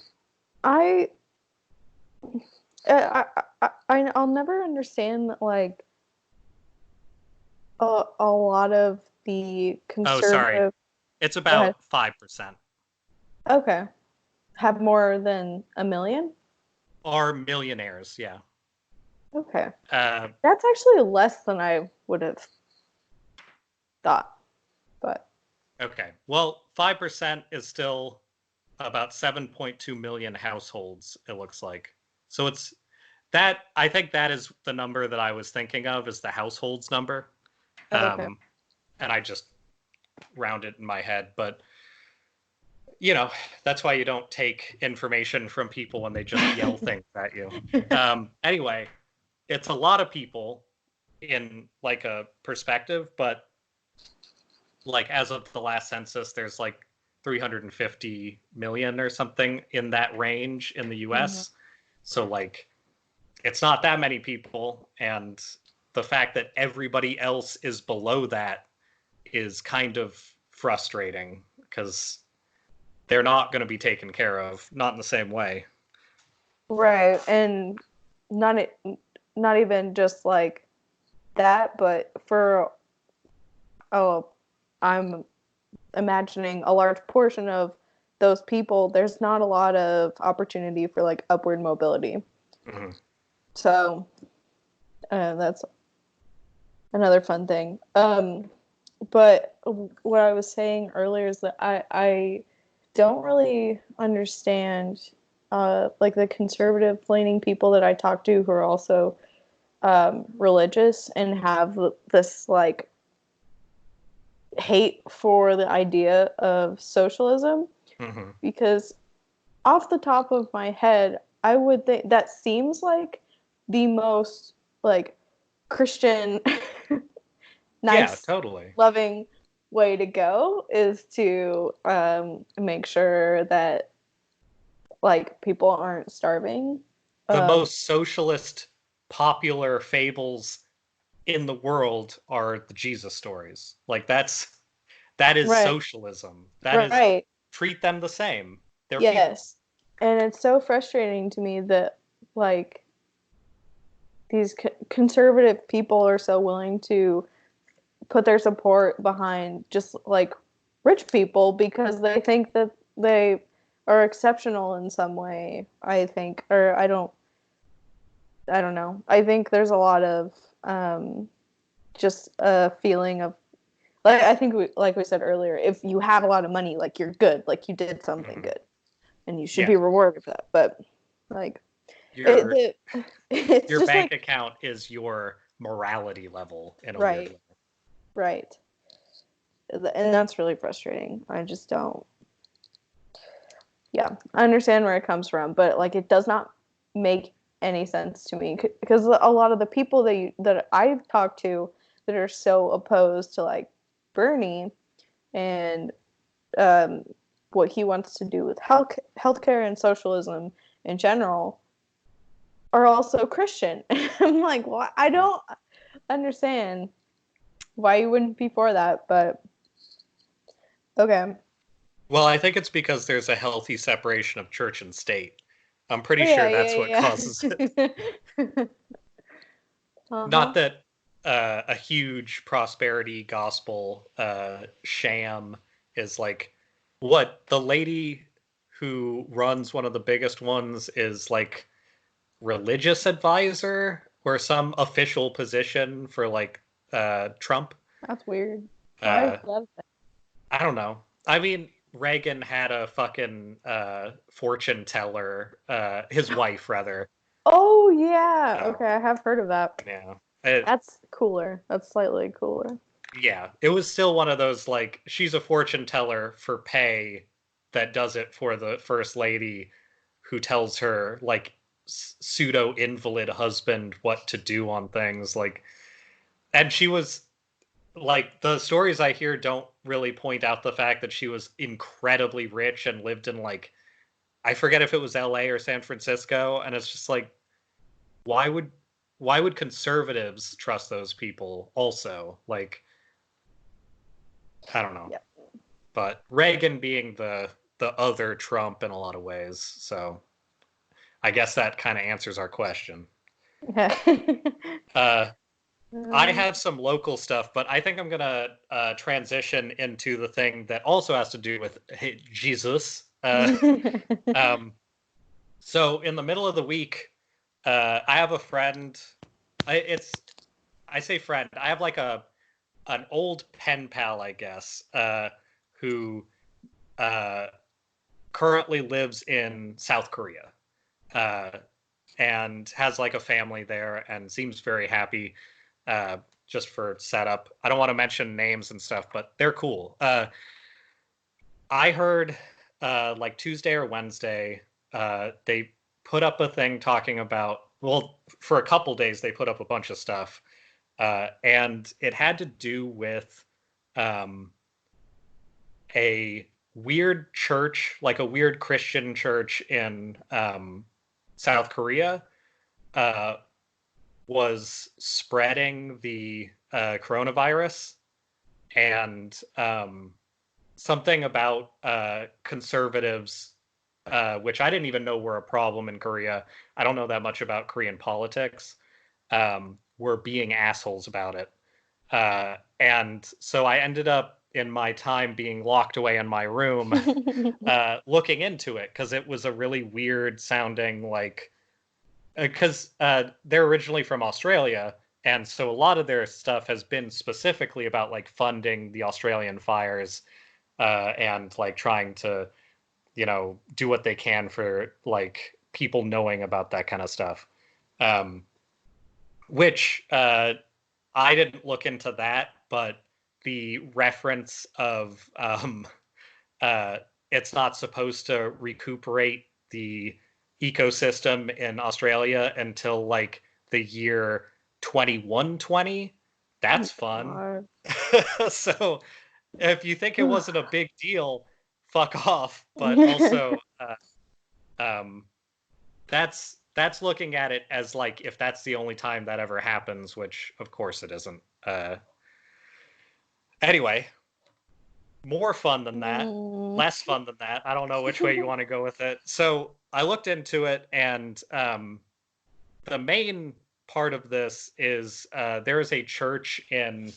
never understand like a lot of the conservative. Oh, sorry. It's about 5%. Okay. Have more than $1 million? Are millionaires, yeah. Okay. That's actually less than I would have thought. But okay. Well, 5% is still about 7.2 million households, it looks like. So it's that, I think that is the number that I was thinking of, is the households number. okay. And I just round it in my head. But you know, that's why you don't take information from people when they just yell things at you. Anyway, it's a lot of people in like a perspective, but like as of the last census, there's like 350 million or something in that range in the US. So like it's not that many people, and the fact that everybody else is below that is kind of frustrating because they're not going to be taken care of, not in the same way. Right, and not not even just like that, but for I'm imagining a large portion of those people, there's not a lot of opportunity for like upward mobility. Mm-hmm. So that's another fun thing. But what I was saying earlier is that I don't really understand like the conservative leaning people that I talk to who are also religious and have this like hate for the idea of socialism. Mm-hmm. Because off the top of my head, I would think that seems like the most like Christian nice, yeah, totally, loving way to go is to make sure that like people aren't starving. the most socialist popular fables in the world are the Jesus stories. Like that is Right, socialism. That is right, treat them the same. They're people. yes. And it's so frustrating to me that like these conservative people are so willing to put their support behind just like rich people because they think that they are exceptional in some way. I think, or I don't know. I think there's a lot of just a feeling of like I think like we said earlier, if you have a lot of money, like you're good, like you did something Mm-hmm. good, and you should Yeah, be rewarded for that. But like your it's your just bank like account is your morality level in a weird right, way. right, and that's really frustrating. I just don't. Yeah, I understand where it comes from, but like it does not make any sense to me because a lot of the people that I've talked to that are so opposed to like Bernie and um, what he wants to do with healthcare and socialism in general are also Christian. I'm like, well, I don't understand why you wouldn't be for that, but okay. Well, I think it's because there's a healthy separation of church and state. I'm pretty Oh, yeah, sure that's what yeah, causes it. yeah. Uh-huh. Not that a huge prosperity gospel sham is like what the lady who runs one of the biggest ones is like religious advisor or some official position for like Trump. That's weird. Why is Uh, that? I don't know. I mean, Reagan had a fucking fortune teller, his wife rather. Oh yeah. So Okay, I have heard of that. yeah, That's cooler. That's slightly cooler. yeah, it was still one of those like she's a fortune teller for pay that does it for the first lady who tells her like pseudo invalid husband what to do on things like and she was like the stories I hear don't really point out the fact that she was incredibly rich and lived in like I forget if it was LA or San Francisco and it's just like why would why would conservatives trust those people also like I don't know. Yeah. But Reagan being the other Trump in a lot of ways. So I guess that kind of answers our question. Yeah. Uh, I um, have some local stuff, but I think I'm gonna transition into the thing that also has to do with Jesus. Um, so in the middle of the week, I have a friend. It's I say friend. I have like a an old pen pal, I guess, who uh, currently lives in South Korea uh, and has like a family there and seems very happy uh, just for setup. I don't want to mention names and stuff, but they're cool. I heard like Tuesday or Wednesday, they put up a thing talking about, well, for a couple days they put up a bunch of stuff, and it had to do with um, a weird church, like a weird Christian church in South Korea, uh, was spreading the coronavirus, and something about conservatives, which I didn't even know were a problem in Korea. I don't know that much about Korean politics. Were being assholes about it. And so I ended up in my time being locked away in my room looking into it because it was a really weird sounding, like, because they're originally from Australia. And so a lot of their stuff has been specifically about like funding the Australian fires, and like trying to, do what they can for like people knowing about that kind of stuff. Um, which I didn't look into that, but the reference of uh, it's not supposed to recuperate the ecosystem in Australia until like the year 2120. That's fun. God. So if you think it wasn't a big deal, fuck off. But also, um, that's looking at it as like if that's the only time that ever happens, which of course it isn't. Anyway, more fun than that, less fun than that. I don't know which way you want to go with it. So I looked into it, and the main part of this is there is a church in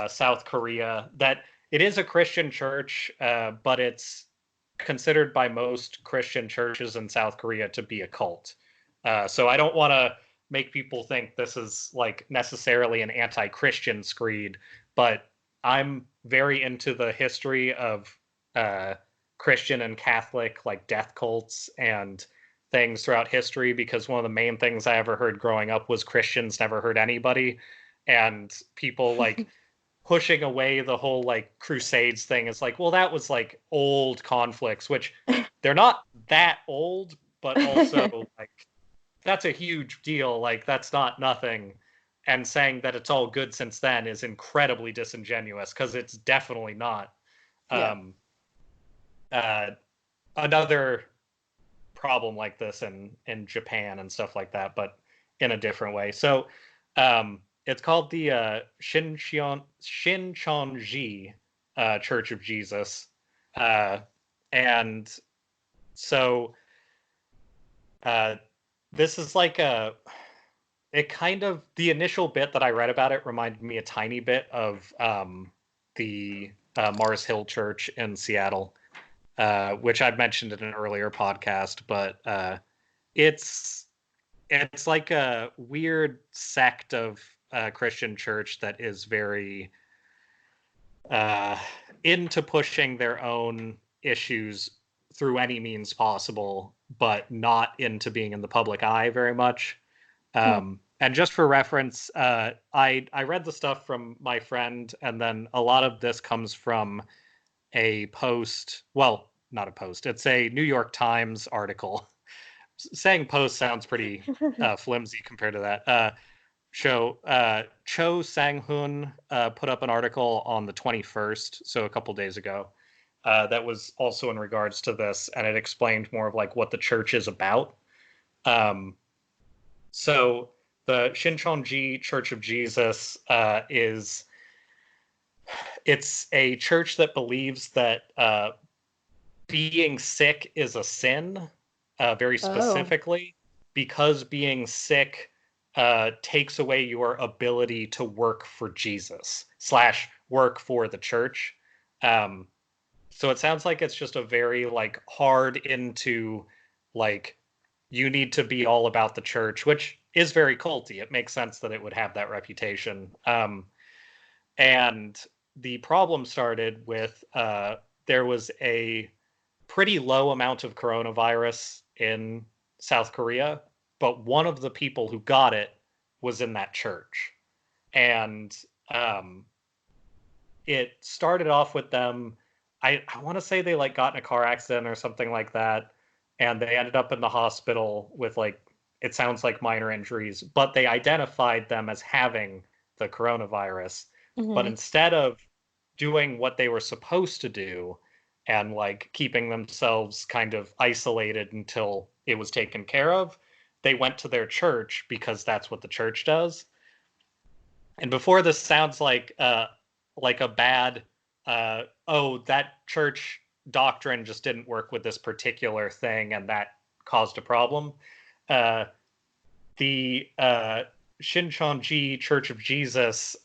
South Korea that it is a Christian church, but it's considered by most Christian churches in South Korea to be a cult. So I don't want to make people think this is like necessarily an anti-Christian screed, but I'm very into the history of Christian and Catholic like death cults and things throughout history, because one of the main things I ever heard growing up was Christians never hurt anybody, and people like pushing away the whole like crusades thing is like, well, that was like old conflicts, which they're not that old, but also like that's a huge deal. Like that's not nothing. And saying that it's all good since then is incredibly disingenuous because it's definitely not. Yeah. Uh, Another problem like this in Japan and stuff like that, but in a different way. So it's called the Shincheonji Church of Jesus, and so uh, this is like a it kind of the initial bit that I read about it reminded me a tiny bit of the Mars Hill Church in Seattle, which I've mentioned in an earlier podcast. But it's like a weird sect of Christian church that is very into pushing their own issues through any means possible, but not into being in the public eye very much. And just for reference, I read the stuff from my friend, and then a lot of this comes from a post. Well, not a post. It's a New York Times article. Saying post sounds pretty flimsy compared to that. Cho Sang-hoon put up an article on the 21st, so a couple days ago, that was also in regards to this, and it explained more of like what the church is about. So the Shincheonji Church of Jesus it's a church that believes that being sick is a sin, very specifically, because being sick takes away your ability to work for Jesus / work for the church. So it sounds like it's just a very like hard into like you need to be all about the church, which is very culty. It makes sense that it would have that reputation. And the problem started with there was a pretty low amount of coronavirus in South Korea, but one of the people who got it was in that church. And it started off with them I want to say they like got in a car accident or something like that, and they ended up in the hospital with like, it sounds like minor injuries, but they identified them as having the coronavirus. But Mm-hmm. instead of doing what they were supposed to do and like keeping themselves kind of isolated until it was taken care of, they went to their church because that's what the church does. And before this sounds like a bad oh, that church doctrine just didn't work with this particular thing and that caused a problem. Uh, the Shincheonji Church of Jesus,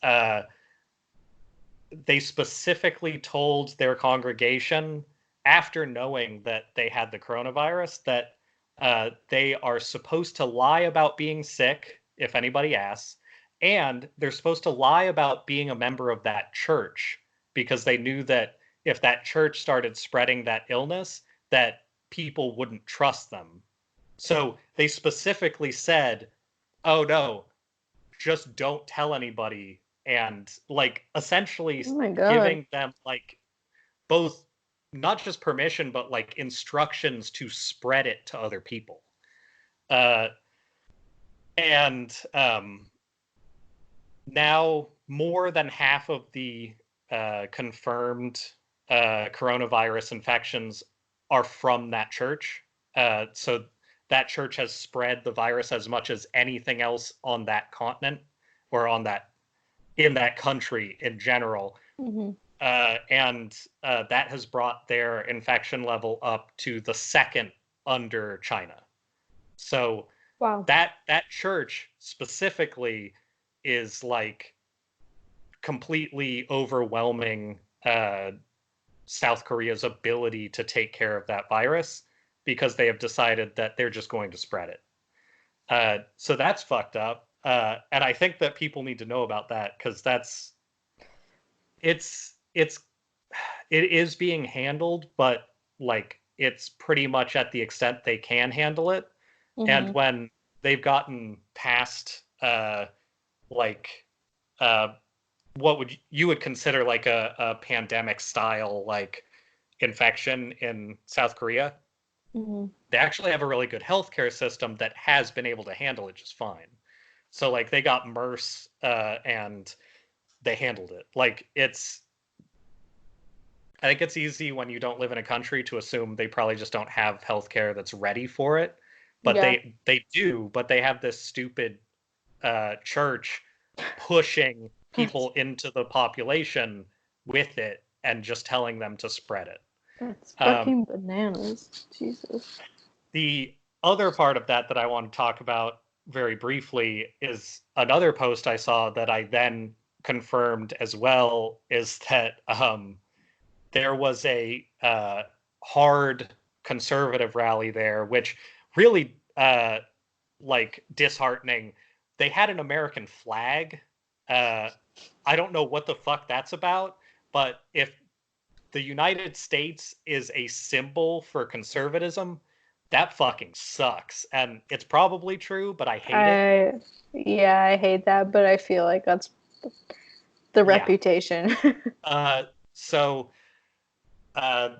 they specifically told their congregation after knowing that they had the coronavirus that they are supposed to lie about being sick if anybody asks, and they're supposed to lie about being a member of that church because they knew that if that church started spreading that illness, that people wouldn't trust them. So they specifically said, "Oh no, just don't tell anybody," and like essentially Oh my God. giving them like both not just permission but like instructions to spread it to other people. uh and Now more than half of the confirmed coronavirus infections are from that church. So that church has spread the virus as much as anything else on that continent or on that in that country in general. Mm-hmm. And that has brought their infection level up to the second under China. So Wow. that church specifically is like completely overwhelming South Korea's ability to take care of that virus because they have decided that they're just going to spread it. So that's fucked up. And I think that people need to know about that because it's it is being handled, but like it's pretty much at the extent they can handle it. And Mm-hmm. when they've gotten past like uh, what you would consider like a pandemic style like infection in South Korea, Mm-hmm. they actually have a really good healthcare system that has been able to handle it just fine. So like they got MERS and they handled it. Like it's I think it's easy when you don't live in a country to assume they probably just don't have healthcare that's ready for it. But Yeah. they do, but they have this stupid church pushing That's people into the population with it and just telling them to spread it. that's Um, fucking bananas. Jesus. the other part of that that I want to talk about very briefly is another post I saw that I then confirmed as well is that there was a hard conservative rally there, which really like disheartening. They had an American flag. Uh, I don't know what the fuck that's about, but if the United States is a symbol for conservatism, that fucking sucks. And it's probably true, but I hate it. I yeah, I hate that, but I feel like that's the Yeah. reputation. Uh, so uh,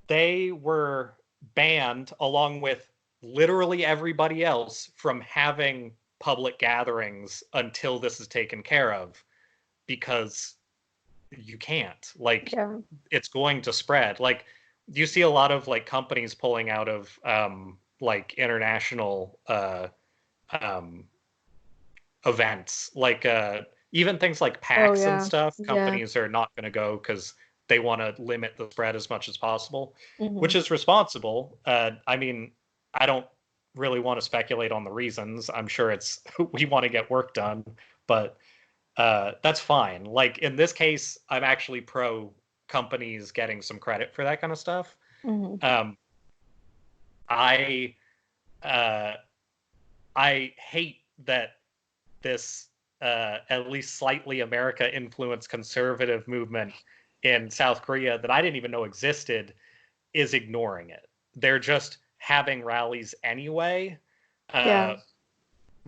they were banned along with literally everybody else from having public gatherings until this is taken care of because you can't like Yeah. it's going to spread. Like you see a lot of like companies pulling out of like international um events like even things like Oh PAX and yeah. stuff. Yeah. Companies are not going to go because they want to limit the spread as much as possible, Mm-hmm. which is responsible. I mean, I don't really want to speculate on the reasons. I'm sure it's we want to get work done, but that's fine. Like in this case, I'm actually pro companies getting some credit for that kind of stuff. Mm-hmm. Um, I uh, I hate that this at least slightly America influenced conservative movement in South Korea that I didn't even know existed is ignoring it. They're just having rallies anyway, Yeah. uh,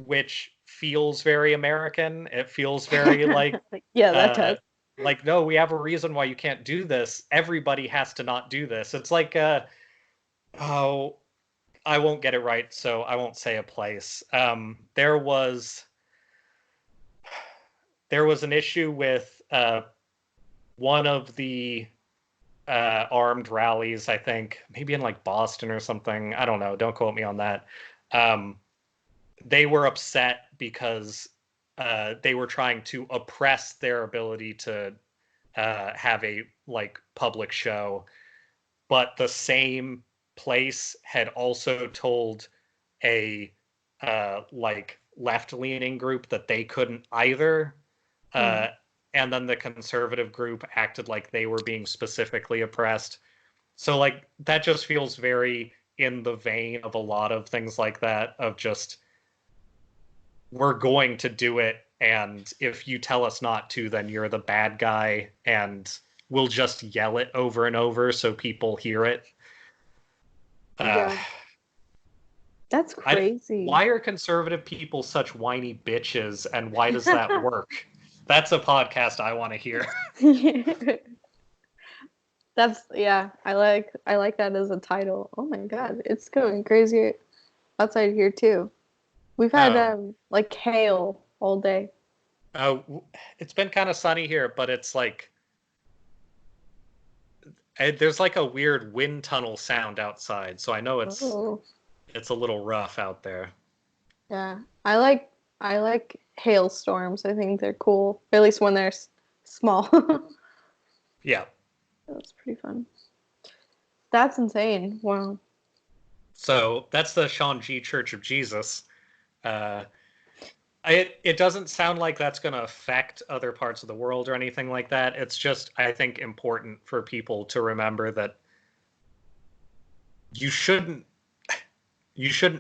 which feels very American. It feels very like Yeah, that uh, does. like, no, we have a reason why you can't do this. Everybody has to not do this. It's like, oh, I won't get it right, so I won't say a place. There was an issue with one of the armed rallies, I think, maybe in like Boston or something. I don't know. Don't quote me on that. They were upset because they were trying to oppress their ability to have a like public show, but the same place had also told a like left-leaning group that they couldn't either. And then the conservative group acted like they were being specifically oppressed. So like that just feels very in the vein of a lot of things like that, of just, we're going to do it, and if you tell us not to, then you're the bad guy, and we'll just yell it over and over so people hear it. Yeah. That's crazy. Why are conservative people such whiny bitches, and why does that work? That's a podcast I want to hear. I like that as a title. Oh my god, it's going crazy outside here too. We've had like hail all day. Oh, it's been kind of sunny here, but it's like there's like a weird wind tunnel sound outside, so I know it's a little rough out there. Yeah, I like hailstorms. I think they're cool, at least when they're small. Yeah. That's pretty fun. That's insane. Wow. So that's the Shincheonji Church of Jesus. It doesn't sound like that's going to affect other parts of the world or anything like that. It's just, I think, important for people to remember that you shouldn't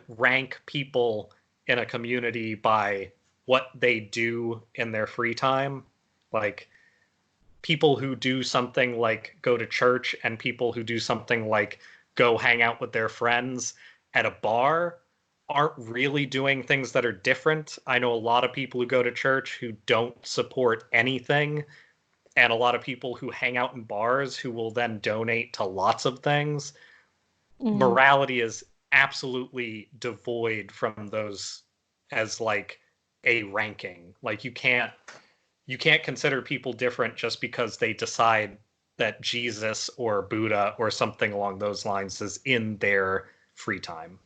rank people in a community by what they do in their free time. Like, people who do something like go to church and people who do something like go hang out with their friends at a bar aren't really doing things that are different. I know a lot of people who go to church who don't support anything, and a lot of people who hang out in bars who will then donate to lots of things. Morality is absolutely devoid from those as like a ranking. Like, you can't consider people different just because they decide that Jesus or Buddha or something along those lines is in their free time.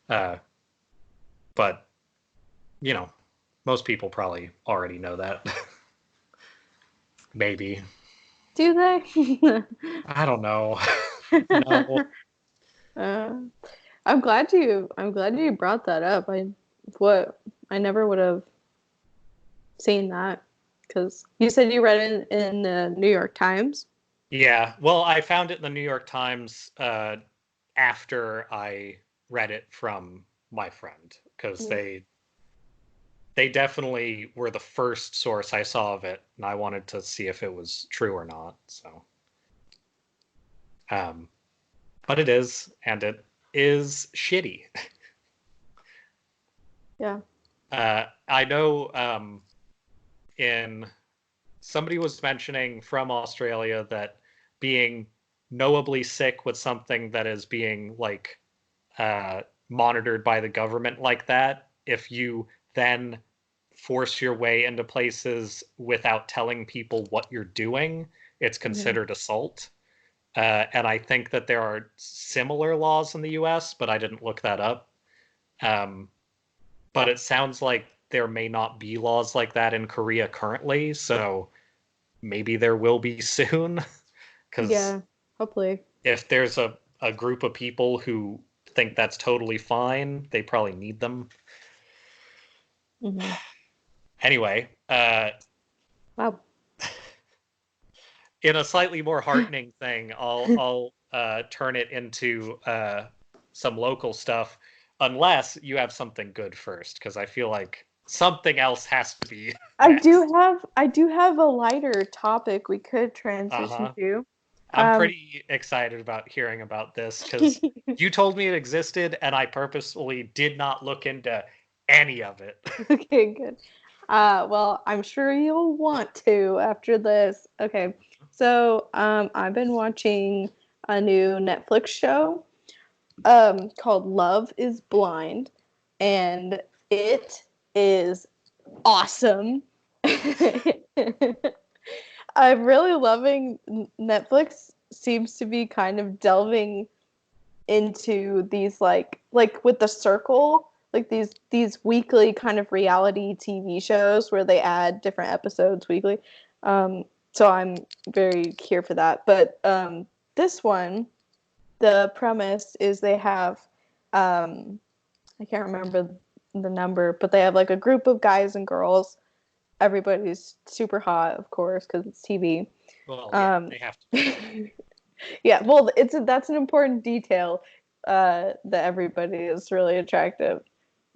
But, you know, most people probably already know that. Maybe. Do they? I don't know. No. I'm glad you brought that up. I never would have seen that, because you said you read it in the New York Times. Yeah, well, I found it in the New York Times after I read it from my friend, because they definitely were the first source I saw of it, and I wanted to see if it was true or not. So, but it is, and it is shitty. Yeah. I know somebody was mentioning from Australia that being knowably sick with something that is being like monitored by the government like that, if you then force your way into places without telling people what you're doing, it's considered assault. And I think that there are similar laws in the US, but I didn't look that up. But it sounds like there may not be laws like that in Korea currently, so maybe there will be soon. Yeah, hopefully. If there's a group of people who think that's totally fine, they probably need them. Anyway, wow. In a slightly more heartening thing, I'll turn it into some local stuff, unless you have something good first, because I feel like something else has to be. I do have a lighter topic we could transition to. I'm pretty excited about hearing about this, because you told me it existed, and I purposefully did not look into any of it. Okay, good. Well, I'm sure you'll want to after this. Okay, so I've been watching a new Netflix show called Love is Blind, and it is awesome. I'm really loving Netflix seems to be kind of delving into these like with The Circle, like these weekly kind of reality TV shows where they add different episodes weekly. So I'm very here for that. But this one, the premise is they have I can't remember the number, but they have like a group of guys and girls. Everybody's super hot, of course, because it's TV. Well, yeah, they have to. Yeah, well, that's an important detail that everybody is really attractive.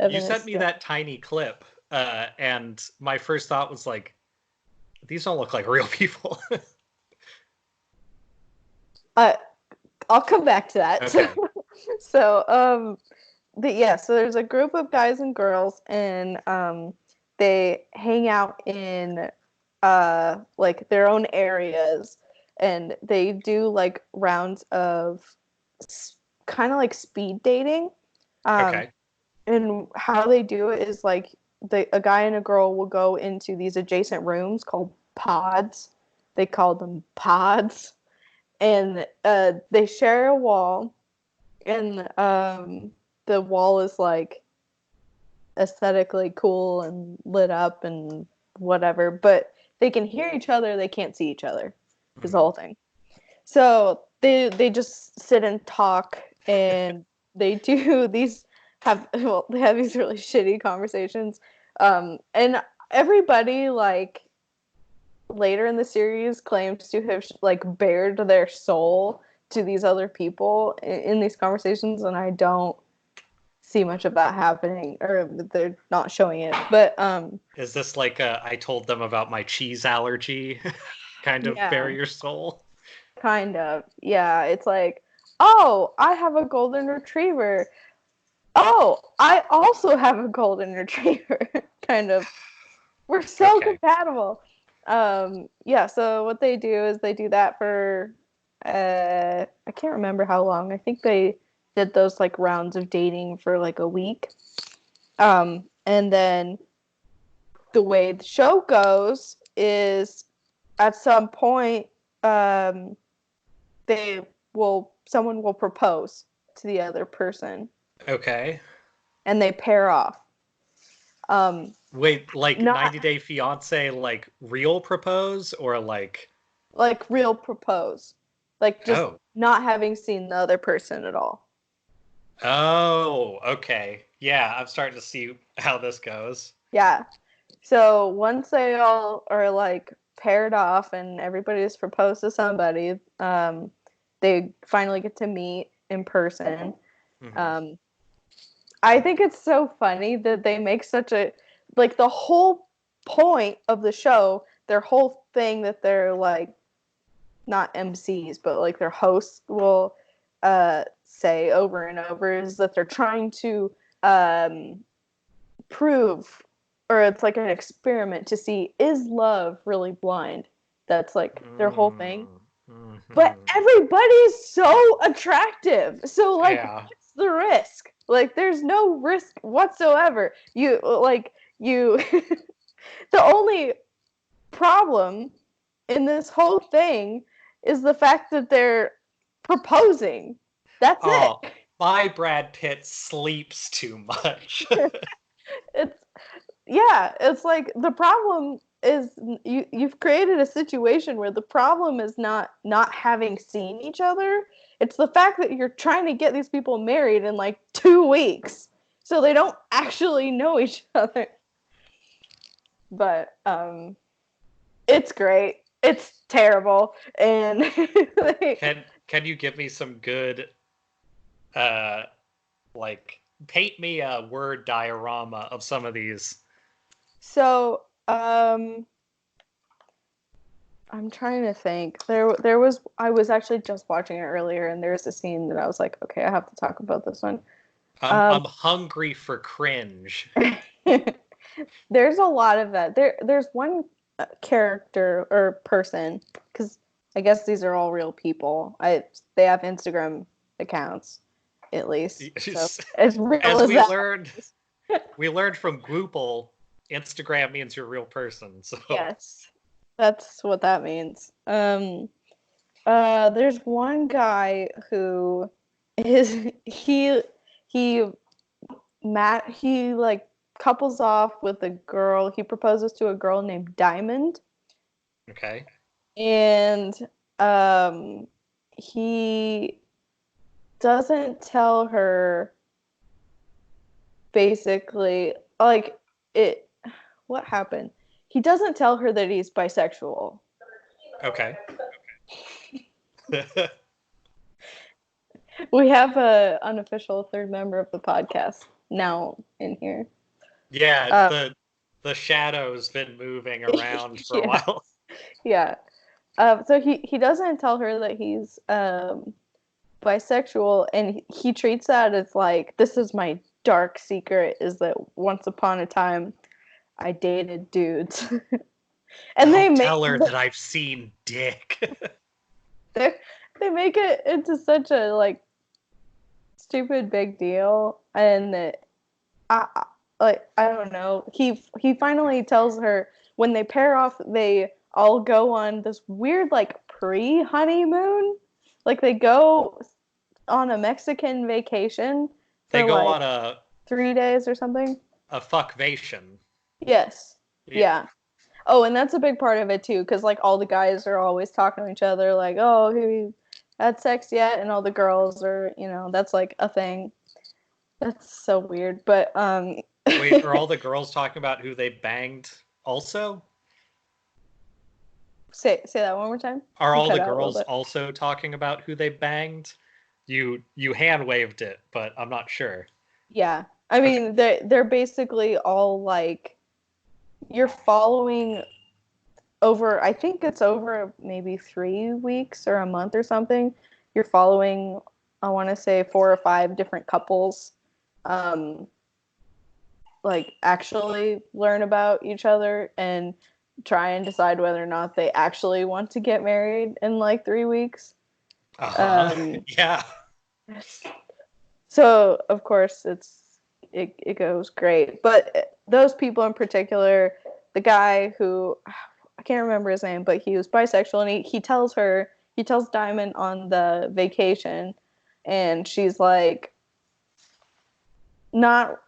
You sent me that tiny clip, and my first thought was like, these don't look like real people. I'll come back to that. Okay. So so there's a group of guys and girls, and they hang out in like their own areas, and they do like rounds of kind of like speed dating. Okay. And how they do it is like a guy and a girl will go into these adjacent rooms called pods. They call them pods, and they share a wall, and the wall is like aesthetically cool and lit up and whatever, but they can hear each other, they can't see each other. Is the whole thing. So they just sit and talk, and they do these they have these really shitty conversations, and everybody like later in the series claims to have like bared their soul to these other people in these conversations, and I don't see much of that happening, or they're not showing it. But is this like I told them about my cheese allergy kind of bare your soul? Kind of. Yeah, it's like, oh, I have a golden retriever. Oh, I also have a golden retriever. Kind of. We're so compatible. Yeah, so what they do is they do that for I can't remember how long. I think they did those like rounds of dating for like a week. And then the way the show goes is at some point someone will propose to the other person. Okay. And they pair off. Wait, like 90 Day Fiance, like real propose, or like real propose, like just not having seen the other person at all. Oh, okay. Yeah, I'm starting to see how this goes. Yeah. So once they all are like paired off and everybody's proposed to somebody, they finally get to meet in person. Mm-hmm. I think it's so funny that they make such a, like, the whole point of the show, their whole thing that they're like not MCs, but like their hosts will say over and over is that they're trying to prove, or it's like an experiment to see, is love really blind? That's like their whole thing. Mm-hmm. But everybody's so attractive. So like, what's the risk? Like, there's no risk whatsoever. The only problem in this whole thing is the fact that they're proposing. That's it. My Brad Pitt sleeps too much. It's like the problem is you've created a situation where the problem is not having seen each other. It's the fact that you're trying to get these people married in like 2 weeks, so they don't actually know each other. But it's great. It's terrible, and can you give me some good like paint me a word diorama of some of these? So I'm trying to think. There was, I was actually just watching it earlier, and there's a scene that I was like, okay, I have to talk about this one. I'm hungry for cringe. There's a lot of that. There's one character or person, because I guess these are all real people. They have Instagram accounts, at least. So as real As as that. we learned from Google, Instagram means you're a real person. So Yes, that's what that means. There's one guy who is he he like couples off with a girl. He proposes to a girl named Diamond, okay. and he doesn't tell her basically like it. What happened? He doesn't tell her that he's bisexual. Okay. We have a unofficial third member of the podcast now in here. Yeah, the shadow's been moving around for a while. Yeah. So he doesn't tell her that he's bisexual, and he treats that as like, this is my dark secret, is that once upon a time I dated dudes. And Don't tell her that I've seen dick. they make it into such a like stupid big deal, and I don't know. He finally tells her when they pair off, they all go on this weird like pre-honeymoon. Like they go on a Mexican vacation They for go like on a 3 days or something. fuckvation. Yes. Yeah. Oh, and that's a big part of it too, because like all the guys are always talking to each other, like, "Oh, have you had sex yet?" And all the girls are, that's like a thing. That's so weird, but Wait, are all the girls talking about who they banged also? Say that one more time. Are all the girls also talking about who they banged? You hand waved it, but I'm not sure. Yeah. I mean, they're basically all like, you're following over, I think it's over maybe 3 weeks or a month or something. You're following, I want to say 4 or 5 different couples, like actually learn about each other and try and decide whether or not they actually want to get married in like 3 weeks. Yeah. So of course it goes great, but those people in particular, the guy who, I can't remember his name, but he was bisexual, and he tells Diamond on the vacation, and she's like,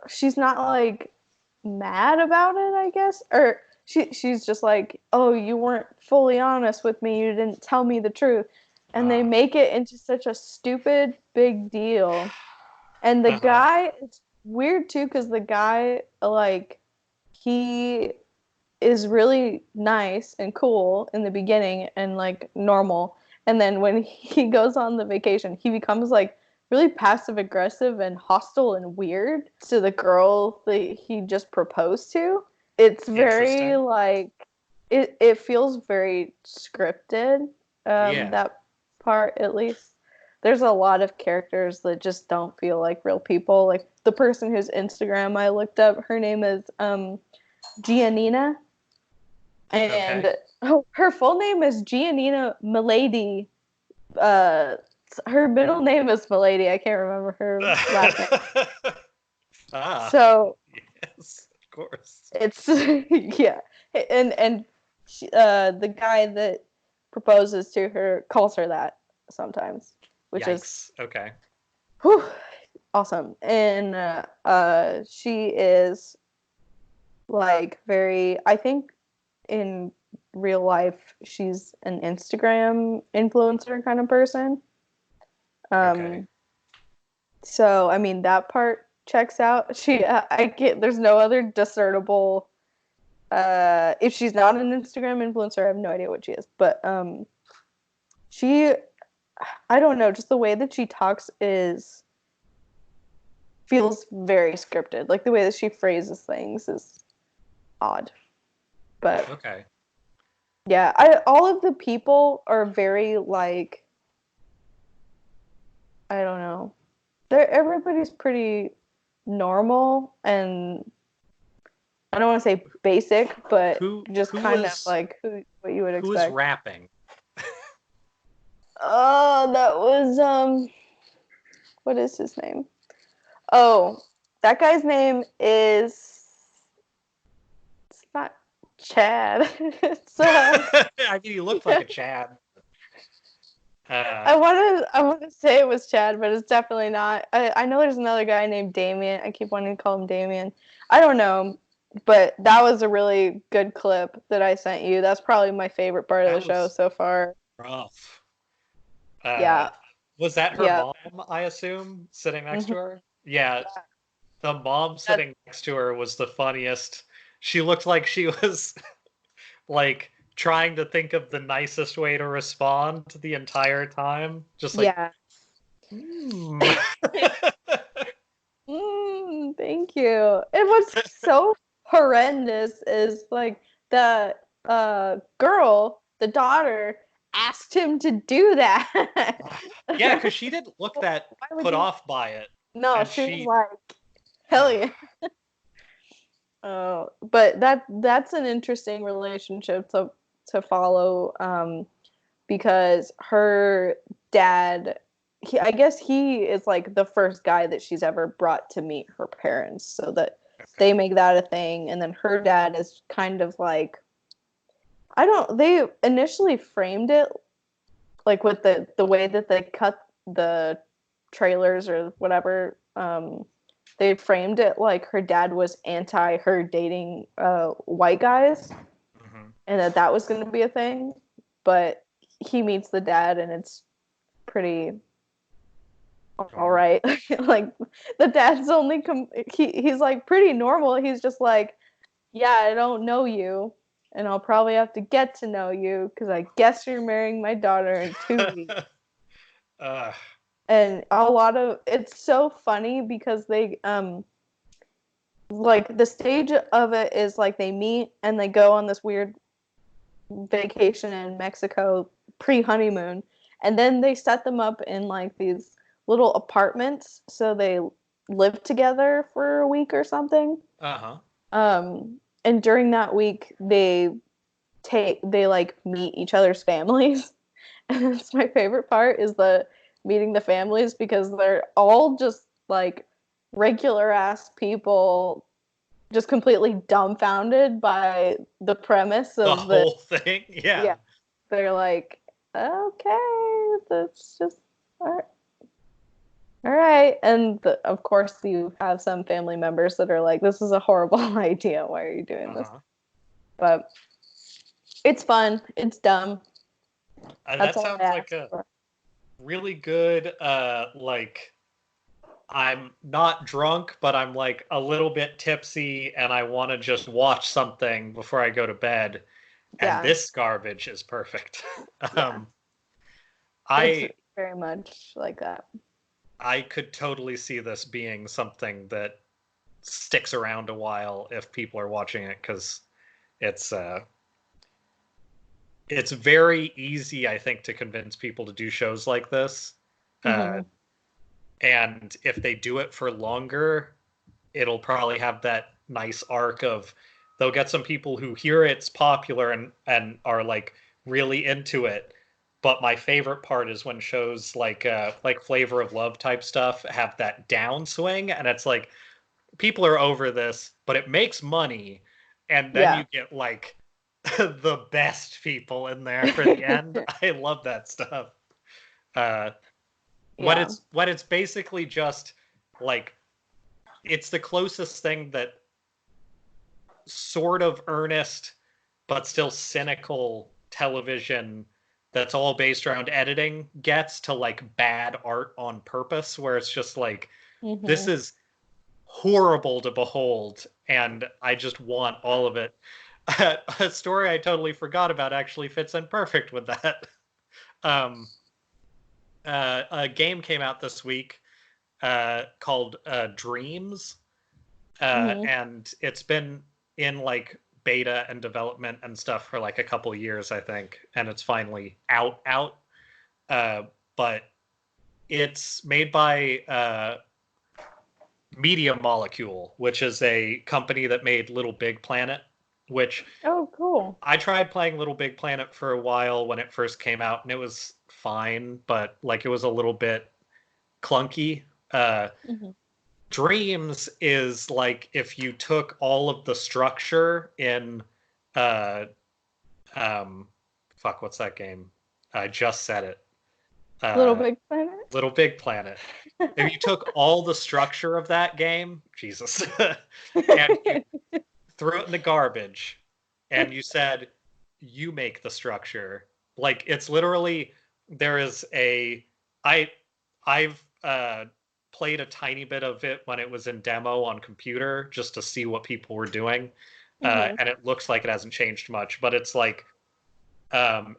she's not like mad about it, I guess, or she's just like, "Oh, you weren't fully honest with me. You didn't tell me the truth." And they make it into such a stupid big deal. And the guy, it's weird too, because the guy, like, he is really nice and cool in the beginning and like normal, and then when he goes on the vacation, he becomes like really passive aggressive and hostile and weird to the girl that he just proposed to. It's very like, it feels very scripted, that part at least. There's a lot of characters that just don't feel like real people. Like the person whose Instagram I looked up, her name is Giannina. And her full name is Giannina Milady. Her middle name is Milady. I can't remember her last name. So yes, of course. It's yeah, and she, the guy that proposes to her calls her that sometimes, which is okay. Whew, awesome. And she is like very, I think in real life she's an Instagram influencer kind of person. So I mean that part checks out. I get, there's no other discernible, if she's not an Instagram influencer, I have no idea what she is, but she, I don't know, just the way that she talks feels very scripted. Like the way that she phrases things is odd. But yeah, all of the people are very like, I don't know. Everybody's pretty normal, and I don't want to say basic, but just who kind of was like what you would who was expect. rapping? Oh, that was what is his name? Oh, that guy's name is, it's not Chad. It's I mean, he looked like a Chad. I want to say it was Chad, but it's definitely not. I know there's another guy named Damien. I keep wanting to call him Damien. I don't know, but that was a really good clip that I sent you. That's probably my favorite part of the That show was so far. rough. Yeah, Was that her yeah. mom, I assume, sitting next Mm-hmm. to her? Yeah, the mom That, sitting next to her was the funniest. She looked like she was like trying to think of the nicest way to respond the entire time. Just like, yeah. hmm. Thank you. And what's so horrendous is like the girl, the daughter, asked him to do that. Yeah, because she didn't look that Why would put you? off by it. No, And she was she, like, hell uh, yeah. Oh, but that's an interesting relationship to follow, because her dad, I guess he is like the first guy that she's ever brought to meet her parents, so that okay. they make that a thing. And then her dad is kind of like, I don't, they initially framed it like with the way that they cut the trailers or whatever. They framed it like her dad was anti her dating white guys, Mhm. and that was going to be a thing. But he meets the dad, and it's pretty all Sure. right. Like the dad's only he's like pretty normal. He's just like, yeah, I don't know you, and I'll probably have to get to know you because I guess you're marrying my daughter in 2 weeks. uh, And a lot of it's so funny because they like the stage of it is like they meet and they go on this weird vacation in Mexico pre-honeymoon, and then they set them up in like these little apartments so they live together for a week or something. uh-huh. And during that week they like meet each other's families. And that's my favorite part is the meeting the families because they're all just like regular ass people, just completely dumbfounded by the premise The of the, whole thing. yeah, Yeah. they're like, okay, that's just all right. And of course you have some family members that are like, this is a horrible idea, why are you doing this? Uh-huh. But it's fun, it's dumb, that's That all I sounds like ask a for. really good like I'm not drunk, but I'm like a little bit tipsy and I want to just watch something before I go to bed. And Yeah, this garbage is perfect. yeah, um, it's I very much like that. I could totally see this being something that sticks around a while if people are watching it because it's uh it's very easy, I think, to convince people to do shows like this. Uh, Mm-hmm. and if they do it for longer, it'll probably have that nice arc of they'll get some people who hear it's popular and are like really into it. But my favorite part is when shows like Flavor of Love type stuff have that downswing, and it's like people are over this, but it makes money, and then Yeah. you get like the best people in there for the end. I love that stuff. Uh, Yeah. when it's basically just like it's the closest thing that sort of earnest but still cynical television that's all based around editing gets to like bad art on purpose, where it's just like this Mm-hmm. is horrible to behold and I just want all of it. A story I totally forgot about actually fits in perfect with that. um, a game came out this week called Dreams, Mm-hmm. and it's been in like beta and development and stuff for like a couple years, I think, and it's finally out. Uh, but it's made by Media Molecule, which is a company that made Little Big Planet, which Oh, cool. I tried playing Little Big Planet for a while when it first came out, and it was fine, but like it was a little bit clunky. Hmm. Dreams is like if you took all of the structure in uh um fuck, what's that game? I just said it. Little Uh Big Planet? Little Big Planet. If you took all the structure of that game, Jesus, and you threw it in the garbage and you said you make the structure, like it's literally there is a I I've played a tiny bit of it when it was in demo on computer just to see what people were doing, Hmm. and it looks like it hasn't changed much, but it's like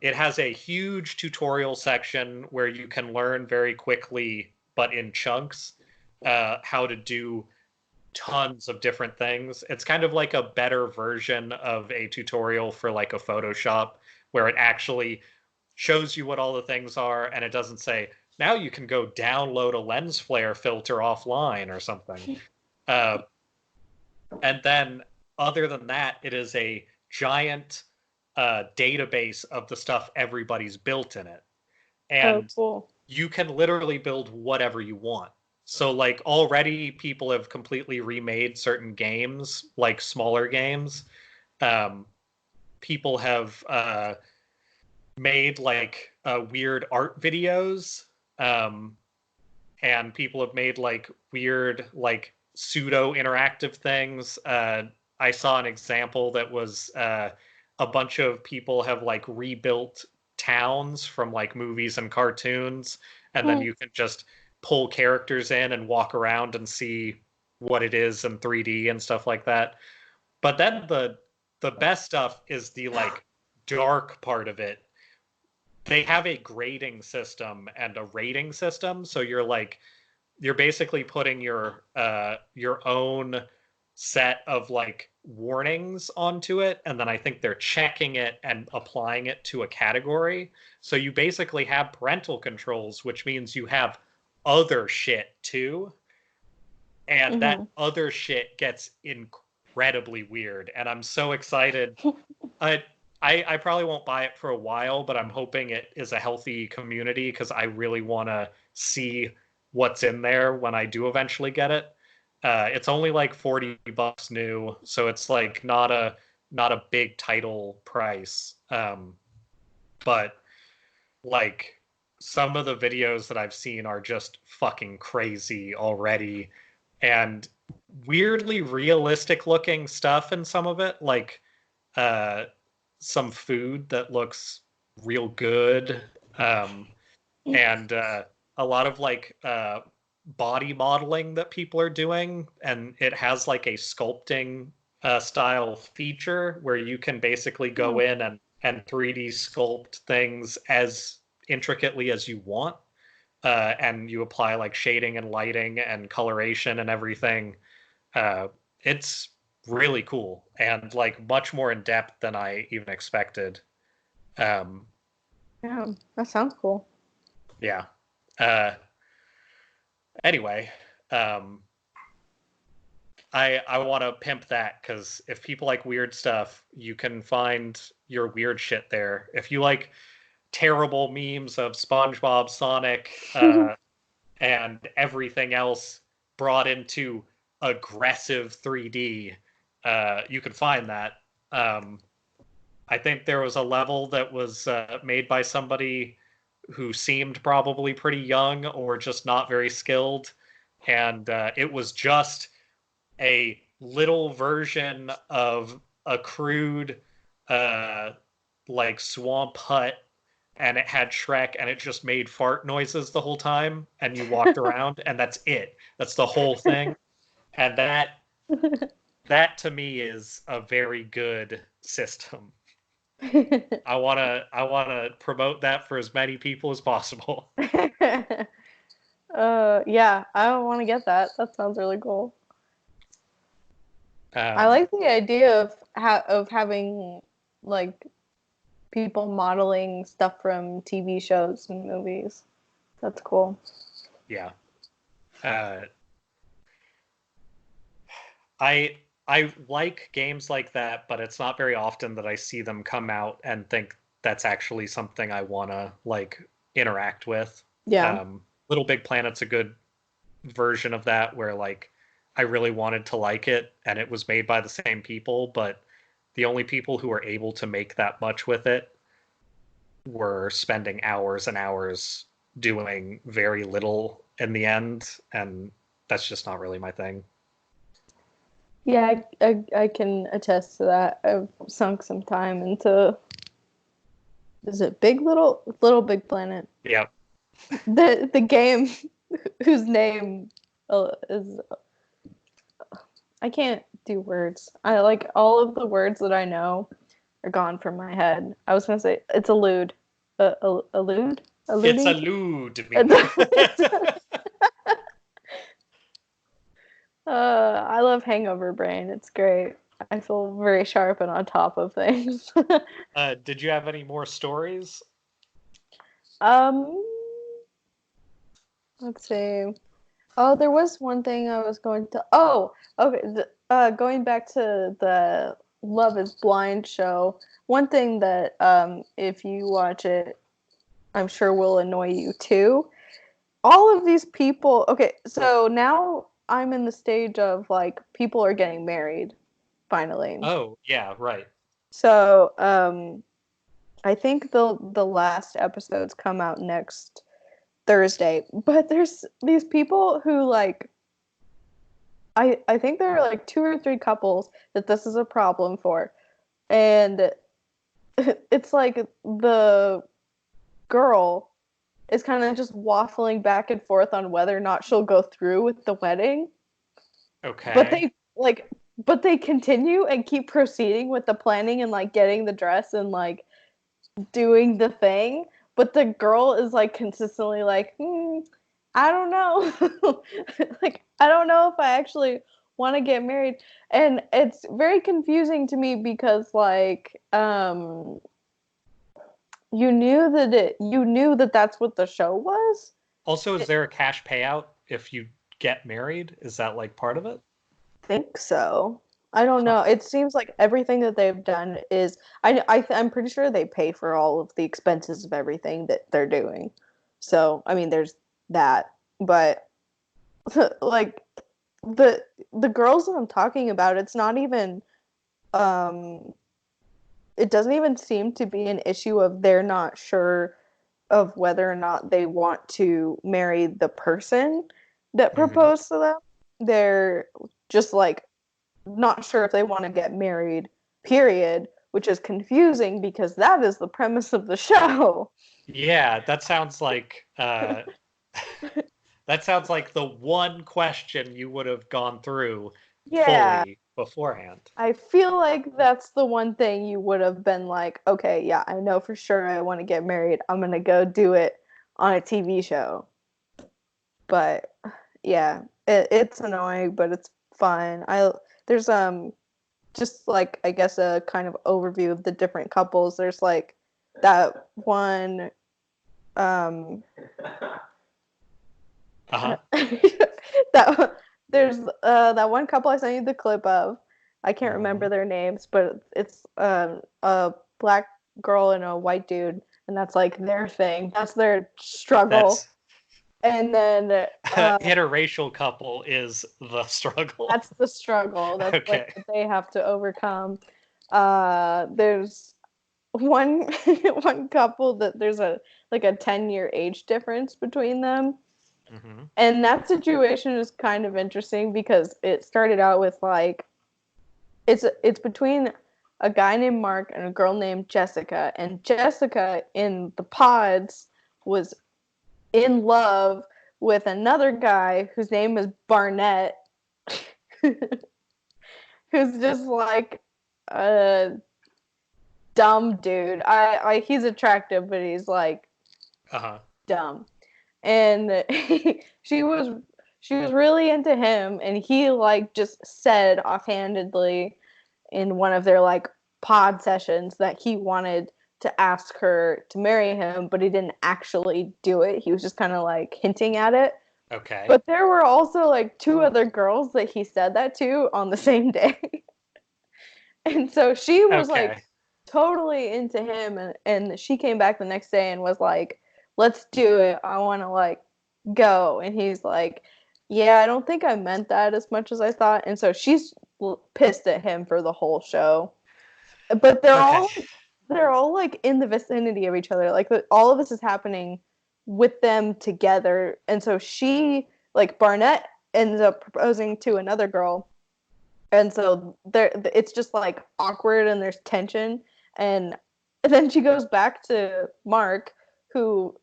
it has a huge tutorial section where you can learn very quickly but in chunks how to do tons of different things. It's kind of like a better version of a tutorial for like a Photoshop where it actually shows you what all the things are and it doesn't say, now you can go download a lens flare filter offline or something. Uh, and then, other than that, it is a giant database of the stuff everybody's built in it. Oh, And cool. you can literally build whatever you want. So like already people have completely remade certain games, like smaller games. Um, People have made like weird art videos, um, and people have made like weird like pseudo interactive things. I saw an example that was a bunch of people have like rebuilt towns from like movies and cartoons, and then Hmm. you can just pull characters in and walk around and see what it is in 3D and stuff like that. But then the best stuff is the like dark part of it. They have a grading system and a rating system, so you're basically putting your own set of like warnings onto it, and then I think they're checking it and applying it to a category. So you basically have parental controls, which means you have other shit too, and that Hmm. other shit gets incredibly weird, and I'm so excited. I I probably won't buy it for a while, but I'm hoping it is a healthy community because I really want to see what's in there when I do eventually get it. It's only like $40 new, so it's like not a big title price. But like some of the videos that I've seen are just fucking crazy already, and weirdly realistic looking stuff in some of it, like uh, some food that looks real good, um, and a lot of like body modeling that people are doing, and it has like a sculpting style feature where you can basically go in and 3D sculpt things as intricately as you want, and you apply like shading and lighting and coloration and everything. It's really cool and like much more in depth than I even expected. Um, Yeah, that sounds cool. yeah. Uh, anyway, um, I want to pimp that because if people like weird stuff, you can find your weird shit there. If you like terrible memes of SpongeBob, Sonic, and everything else brought into aggressive 3D, you can find that. Um, I think there was a level that was made by somebody who seemed probably pretty young or just not very skilled, and it was just a little version of a crude, uh, like swamp hut, and it had Shrek, and it just made fart noises the whole time, and you walked around, and that's it. That's the whole thing, and that to me is a very good system. I wanna promote that for as many people as possible. Yeah, I want to get that. That sounds really cool. I Um, like the idea of having like people modeling stuff from TV shows and movies. That's cool. yeah. Uh, I like games like that, but it's not very often that I see them come out and think that's actually something I want to like interact with. Yeah. Little Big Planet's a good version of that where like I really wanted to like it and it was made by the same people, but the only people who were able to make that much with it were spending hours and hours doing very little in the end, and that's just not really my thing. Yeah, I can attest to that. I've sunk some time into, is it Little Big Planet? Yeah. The game whose name is, I can't do words. I like all of the words that I know are gone from my head. I was gonna say it's elude, elude, It's eluding. a lewd me. I love Hangover Brain. It's great. I feel very sharp and on top of things. Did you have any more stories? um, let's see. Oh, there was one thing I was going to. Oh, okay. Going back to the Love Is Blind show. One thing that, if you watch it, I'm sure will annoy you too. All of these people. Okay, so now I'm in the stage of like people are getting married finally. Oh, yeah, right. So, I think the last episodes come out next Thursday, but there's these people who like I think there are like two or three couples that this is a problem for. And it's like the girl is kind of just waffling back and forth on whether or not she'll go through with the wedding. But Okay. they like but they continue and keep proceeding with the planning and like getting the dress and like doing the thing, but the girl is like consistently like, I don't know. Like, I don't know if I actually want to get married. And it's very confusing to me because like you knew that that's what the show was. Also, is there a cash payout if you get married? Is that like part of it? Think so. I don't Huh. know. It seems like everything that they've done is I'm pretty sure they pay for all of the expenses of everything that they're doing. So, I mean, there's that. But like the the girls that I'm talking about, it's not even um it doesn't even seem to be an issue of they're not sure of whether or not they want to marry the person that Hmm. proposed to them. They're just like not sure if they want to get married, period, which is confusing because that is the premise of the show. Yeah, that sounds like the one question you would have gone through Yeah, fully beforehand. I feel like that's the one thing you would have been like, okay, yeah, I know for sure I want to get married. I'm going to go do it on a TV show. But yeah, it's annoying, but it's fun. There's just like I guess a kind of overview of the different couples. There's like that one um Uh-huh. that there's that one couple I sent you the clip of. I can't remember Mhm. their names, but it's a black girl and a white dude, and that's like their thing. That's their struggle. That's And then interracial couple is the struggle. that's the struggle. That's like Okay. what they have to overcome. There's one one couple that there's a like a 10-year age difference between them. Hmm. And that situation is kind of interesting because it started out with like it's between a guy named Mark and a girl named Jessica, and Jessica in the pods was in love with another guy whose name is Barnett, who's just like a dumb dude. I he's attractive, but he's like Uh-huh. dumb. And she was really into him, and he like just said offhandedly in one of their like pod sessions that he wanted to ask her to marry him, but he didn't actually do it. He was just kind of like hinting at it. Okay. But there were also like two other girls that he said that to on the same day. And so she was like Okay. totally into him, and she came back the next day and was like, let's do it. I want to like go. And he's like, yeah, I don't think I meant that as much as I thought. And so she's pissed at him for the whole show. But Okay. they're all like in the vicinity of each other. Like all of this is happening with them together. And so she, like Barnett ends up proposing to another girl, and so there it's just like awkward and there's tension, and then she goes back to Mark, who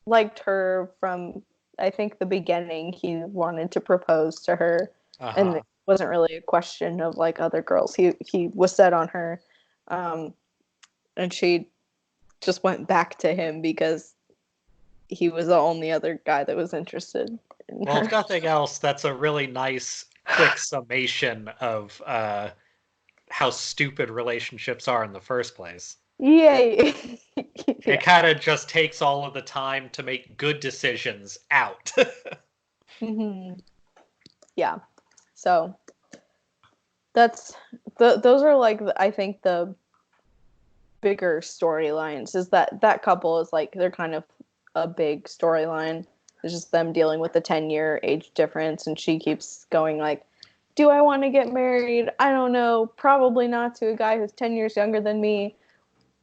liked her from, I think, the beginning. He wanted to propose to her, and Uh-huh. it wasn't really a question of like other girls. He was set on her, um, and she just went back to him because he was the only other guy that was interested in Well, if her. nothing else, that's a really nice quick summation of how stupid relationships are in the first place. Yay. It Yeah. kind of just takes all of the time to make good decisions out. Mm-hmm. Yeah. So that's those are like I think the bigger storylines. Is that couple is like they're kind of a big storyline. It's just them dealing with the 10-year age difference, and she keeps going like, do I want to get married? I don't know. Probably not to a guy who's 10 years younger than me.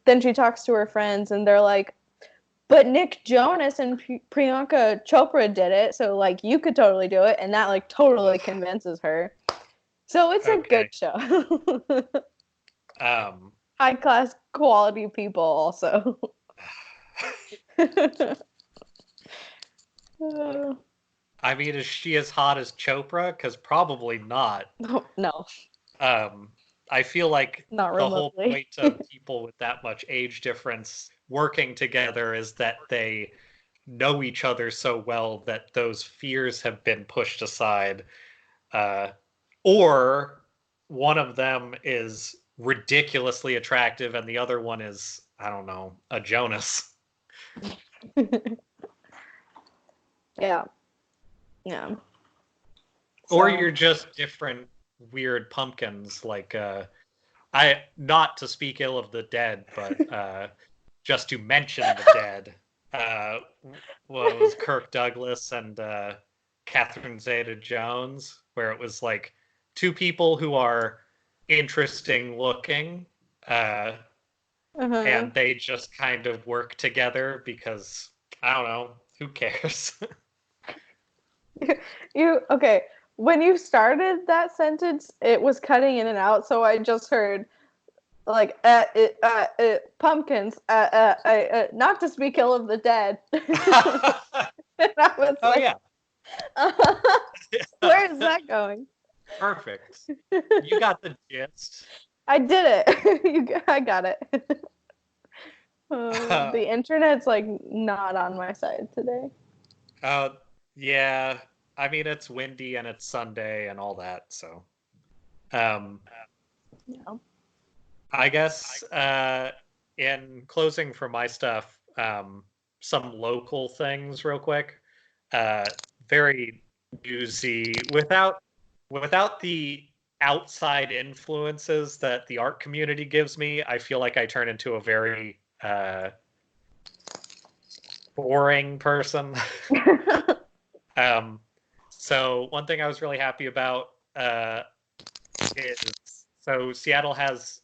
Then she talks to her friends, and they're like, but Nick Jonas and Priyanka Chopra did it, so like you could totally do it, and that like totally convinces her. So it's a good Okay. show. Um, High class quality people also. I mean, is she as hot as Chopra? Because probably not. No, no, Um, I feel like not the whole remotely. point of people with that much age difference working together is that they know each other so well that those fears have been pushed aside. Uh, or one of them is ridiculously attractive and the other one is, I don't know, a Jonas. Yeah, yeah. Or So, you're just different weird pumpkins like I not to speak ill of the dead, but just to mention the dead. Uh, what was Kirk Douglas and Catherine Zeta-Jones, where it was like two people who are interesting looking, uh, uh-huh. and they just kind of work together because I don't know, who cares? You okay? When you started that sentence, it was cutting in and out, so I just heard like pumpkins, not to speak ill of the dead. And I was Oh like, yeah, where is that going? perfect. You got the gist. I did it. I got it. The internet's like not on my side today. Uh, yeah. I mean, it's windy and it's Sunday and all that. So, um, Yeah. I guess in closing for my stuff, some local things real quick. Uh, very newsy without the outside influences that the art community gives me. I feel like I turn into a very boring person. Um, so one thing I was really happy about is so Seattle has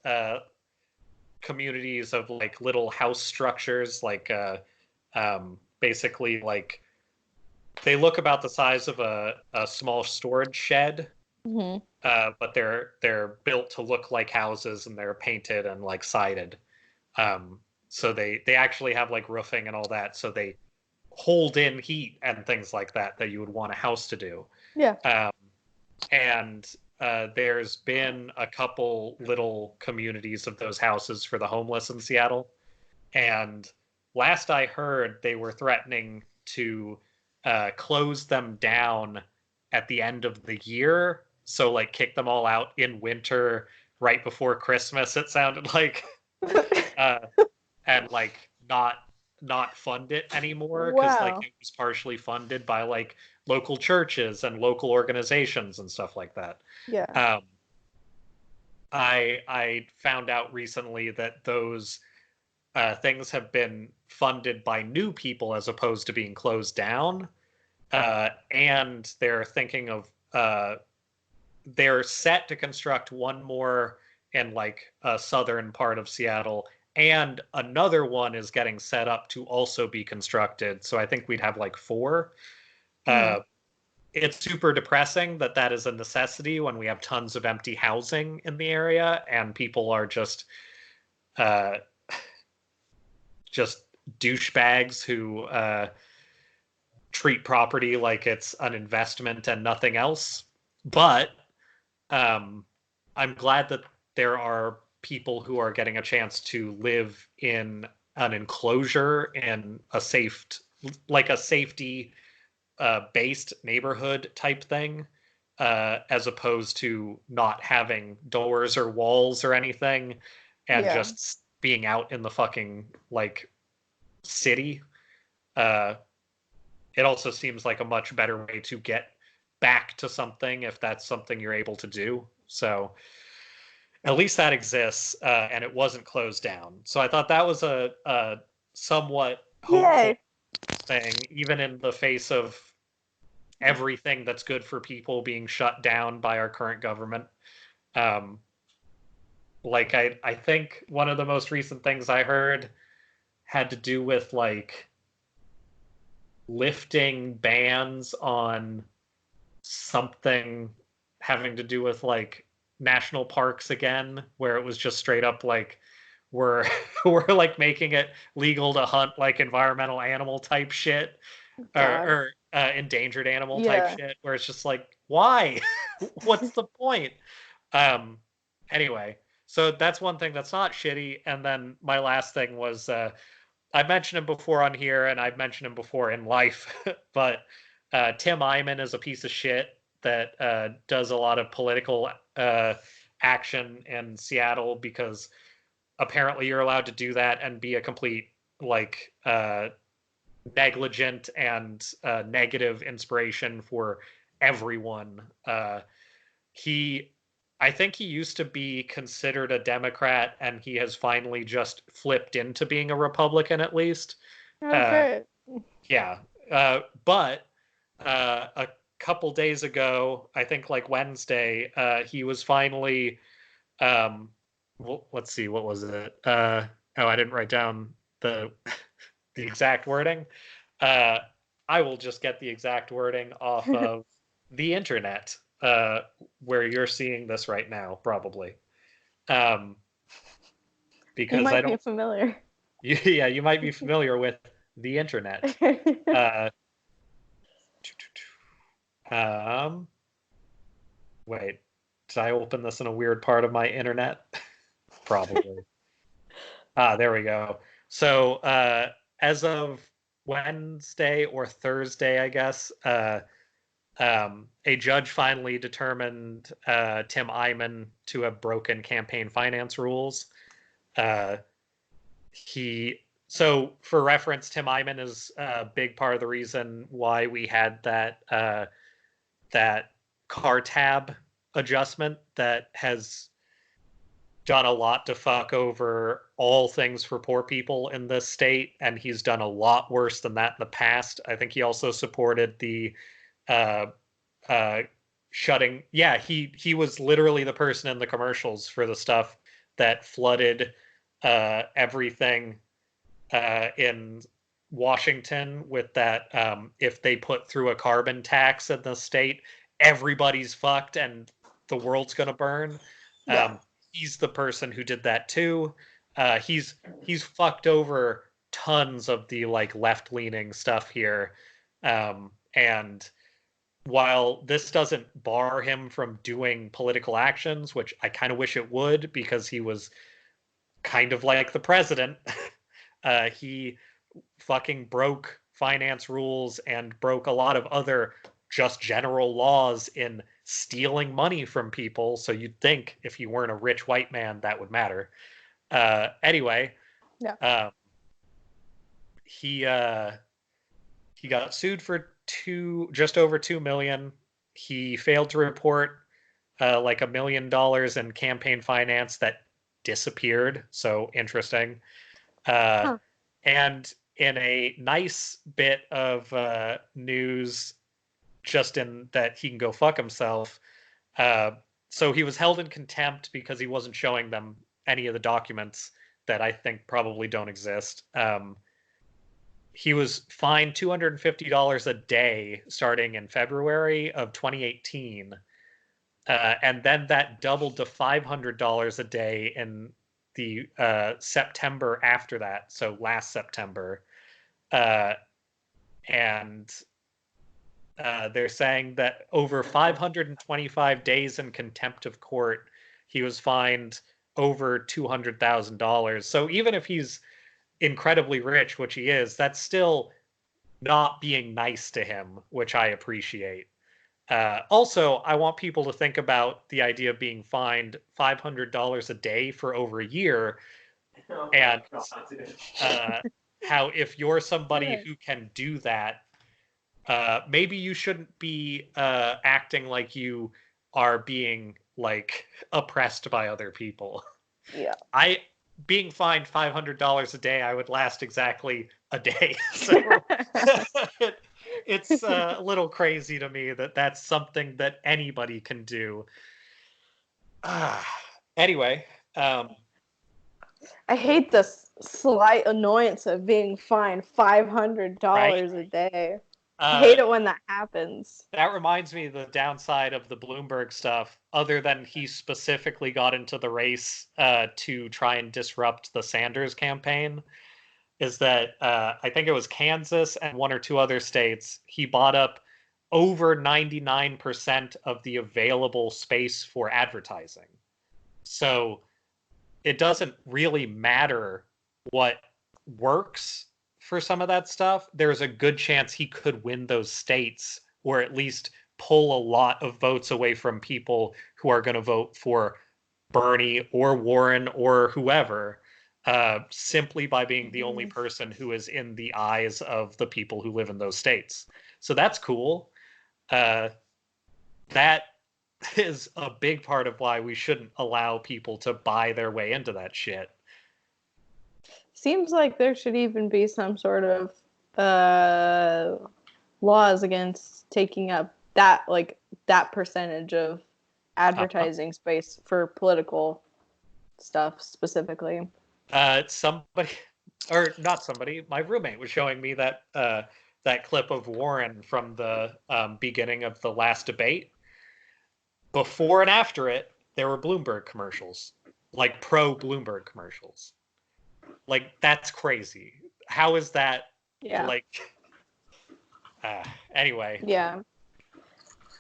communities of like little house structures, like basically like they look about the size of a small storage shed, Hmm. but they're built to look like houses and they're painted and like sided. So they actually have like roofing and all that, so they hold in heat and things like that you would want a house to do. Yeah. Um, and there's been a couple little communities of those houses for the homeless in Seattle. And last I heard, they were threatening to close them down at the end of the year. So, like, kick them all out in winter right before Christmas, it sounded like. Uh, and like not fund it anymore because like Wow. it was partially funded by like local churches and local organizations and stuff like that. Yeah. I found out recently that those things have been funded by new people as opposed to being closed down. And they're thinking of they're set to construct one more in like a southern part of Seattle, and another one is getting set up to also be constructed. So I think we'd have like four. It's super depressing that that is a necessity when we have tons of empty housing in the area and people are just douchebags who treat property like it's an investment and nothing else. But I'm glad that there are people who are getting a chance to live in an enclosure in a safe, like a safety based neighborhood type thing, as opposed to not having doors or walls or anything and just being out in the fucking like city. It also seems like a much better way to get back to something if that's something you're able to do. So at least that exists, and it wasn't closed down. So I thought that was a somewhat hopeful thing, even in the face of everything that's good for people being shut down by our current government. Like I think one of the most recent things I heard had to do with like lifting bans on something having to do with like national parks again, where it was just straight up like we're like making it legal to hunt like environmental animal type shit, or endangered animal type shit, where it's just like, why? What's the point? Anyway, so that's one thing that's not shitty. And then my last thing was I mentioned him before on here, and I've mentioned him before in life, but Tim Eyman is a piece of shit that does a lot of political action in Seattle, because apparently you're allowed to do that and be a complete like negligent and negative inspiration for everyone. I think he used to be considered a Democrat, and he has finally just flipped into being a Republican, at least. Great. Yeah. But a couple days ago, I think like Wednesday, he was finally, well, let's see, what was it? Oh, I didn't write down the the exact wording. I will just get the exact wording off of the internet, where you're seeing this right now, probably. Because you might be familiar. Yeah, you might be familiar with the internet. Wait, did I open this in a weird part of my internet? Probably. There we go. So as of Wednesday or Thursday, I guess, a judge finally determined Tim Eyman to have broken campaign finance rules. So for reference, Tim Eyman is a big part of the reason why we had that car tab adjustment that has done a lot to fuck over all things for poor people in this state, and he's done a lot worse than that in the past. I think he also supported the shutting. Yeah, he was literally the person in the commercials for the stuff that flooded everything in Washington with that. If they put through a carbon tax in the state, everybody's fucked and the world's gonna burn. He's the person who did that too. He's fucked over tons of the like left-leaning stuff here, and while this doesn't bar him from doing political actions, which I kind of wish it would, because he was kind of like the president, he fucking broke finance rules and broke a lot of other just general laws in stealing money from people. So you'd think if you weren't a rich white man, that would matter. Anyway, he He got sued for just over 2 million. He failed to report like $1 million in campaign finance that disappeared. So interesting. Uh, Huh. and in a nice bit of news, just in that he can go fuck himself. Uh, so he was held in contempt because he wasn't showing them any of the documents that I think probably don't exist. He was fined $250 a day starting in February of 2018. And then that doubled to $500 a day in the September after that, so last September. And they're saying that over 525 days in contempt of court, he was fined over $200,000. So even if he's incredibly rich, which he is, that's still not being nice to him, which I appreciate. Also, I want people to think about the idea of being fined $500 a day for over a year, and how if you're somebody who can do that, maybe you shouldn't be acting like you are being like oppressed by other people. Yeah. Being fined $500 a day, I would last exactly a day. So it's a little crazy to me that that's something that anybody can do. Anyway, I hate this slight annoyance of being fined $500 right? a day. I hate it when that happens. That reminds me of the downside of the Bloomberg stuff, other than he specifically got into the race to try and disrupt the Sanders campaign, is that I think it was Kansas and one or two other states, he bought up over 99% of the available space for advertising. So it doesn't really matter what works for some of that stuff. There's a good chance he could win those states, or at least pull a lot of votes away from people who are going to vote for Bernie or Warren or whoever, simply by being the only person who is in the eyes of the people who live in those states. So that's cool. That is a big part of why we shouldn't allow people to buy their way into that shit. Seems like there should even be some sort of laws against taking up that percentage of advertising space for political stuff specifically. Somebody, or not somebody, my roommate was showing me that that clip of Warren from the beginning of the last debate. Before and after it, there were Bloomberg commercials, like pro Bloomberg commercials. Like, that's crazy. How is that? Yeah. Like, anyway. Yeah.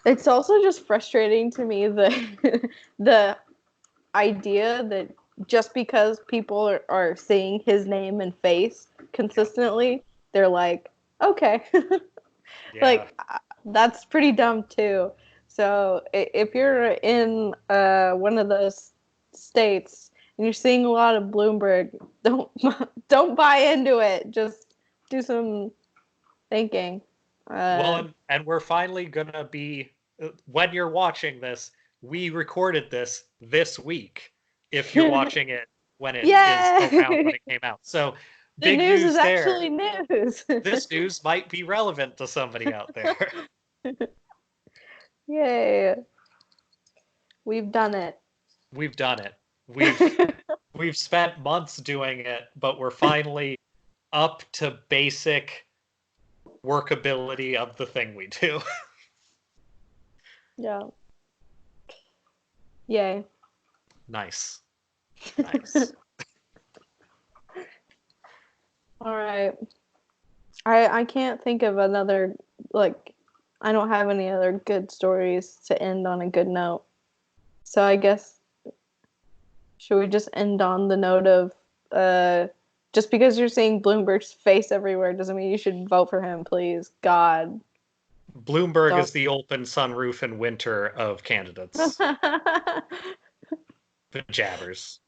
It's also just frustrating to me the idea that just because people are seeing his name and face consistently, they're like, okay. Yeah. Like, that's pretty dumb too. So if you're in one of those states and you're seeing a lot of Bloomberg, don't buy into it. Just do some thinking. Well, and we're finally gonna be, when you're watching this, we recorded this week. If you're watching it when it is around when it came out, so the big news is there. actually news. This news might be relevant to somebody out there. Yay! We've done it. We've done it. We've spent months doing it, but we're finally up to basic workability of the thing we do. Yeah. Yay. Nice. All right. I can't think of another, like, I don't have any other good stories to end on a good note. So I guess, should we just end on the note of, just because you're seeing Bloomberg's face everywhere doesn't mean you should vote for him, please. God. Bloomberg is the open sunroof in winter of candidates. The jabbers.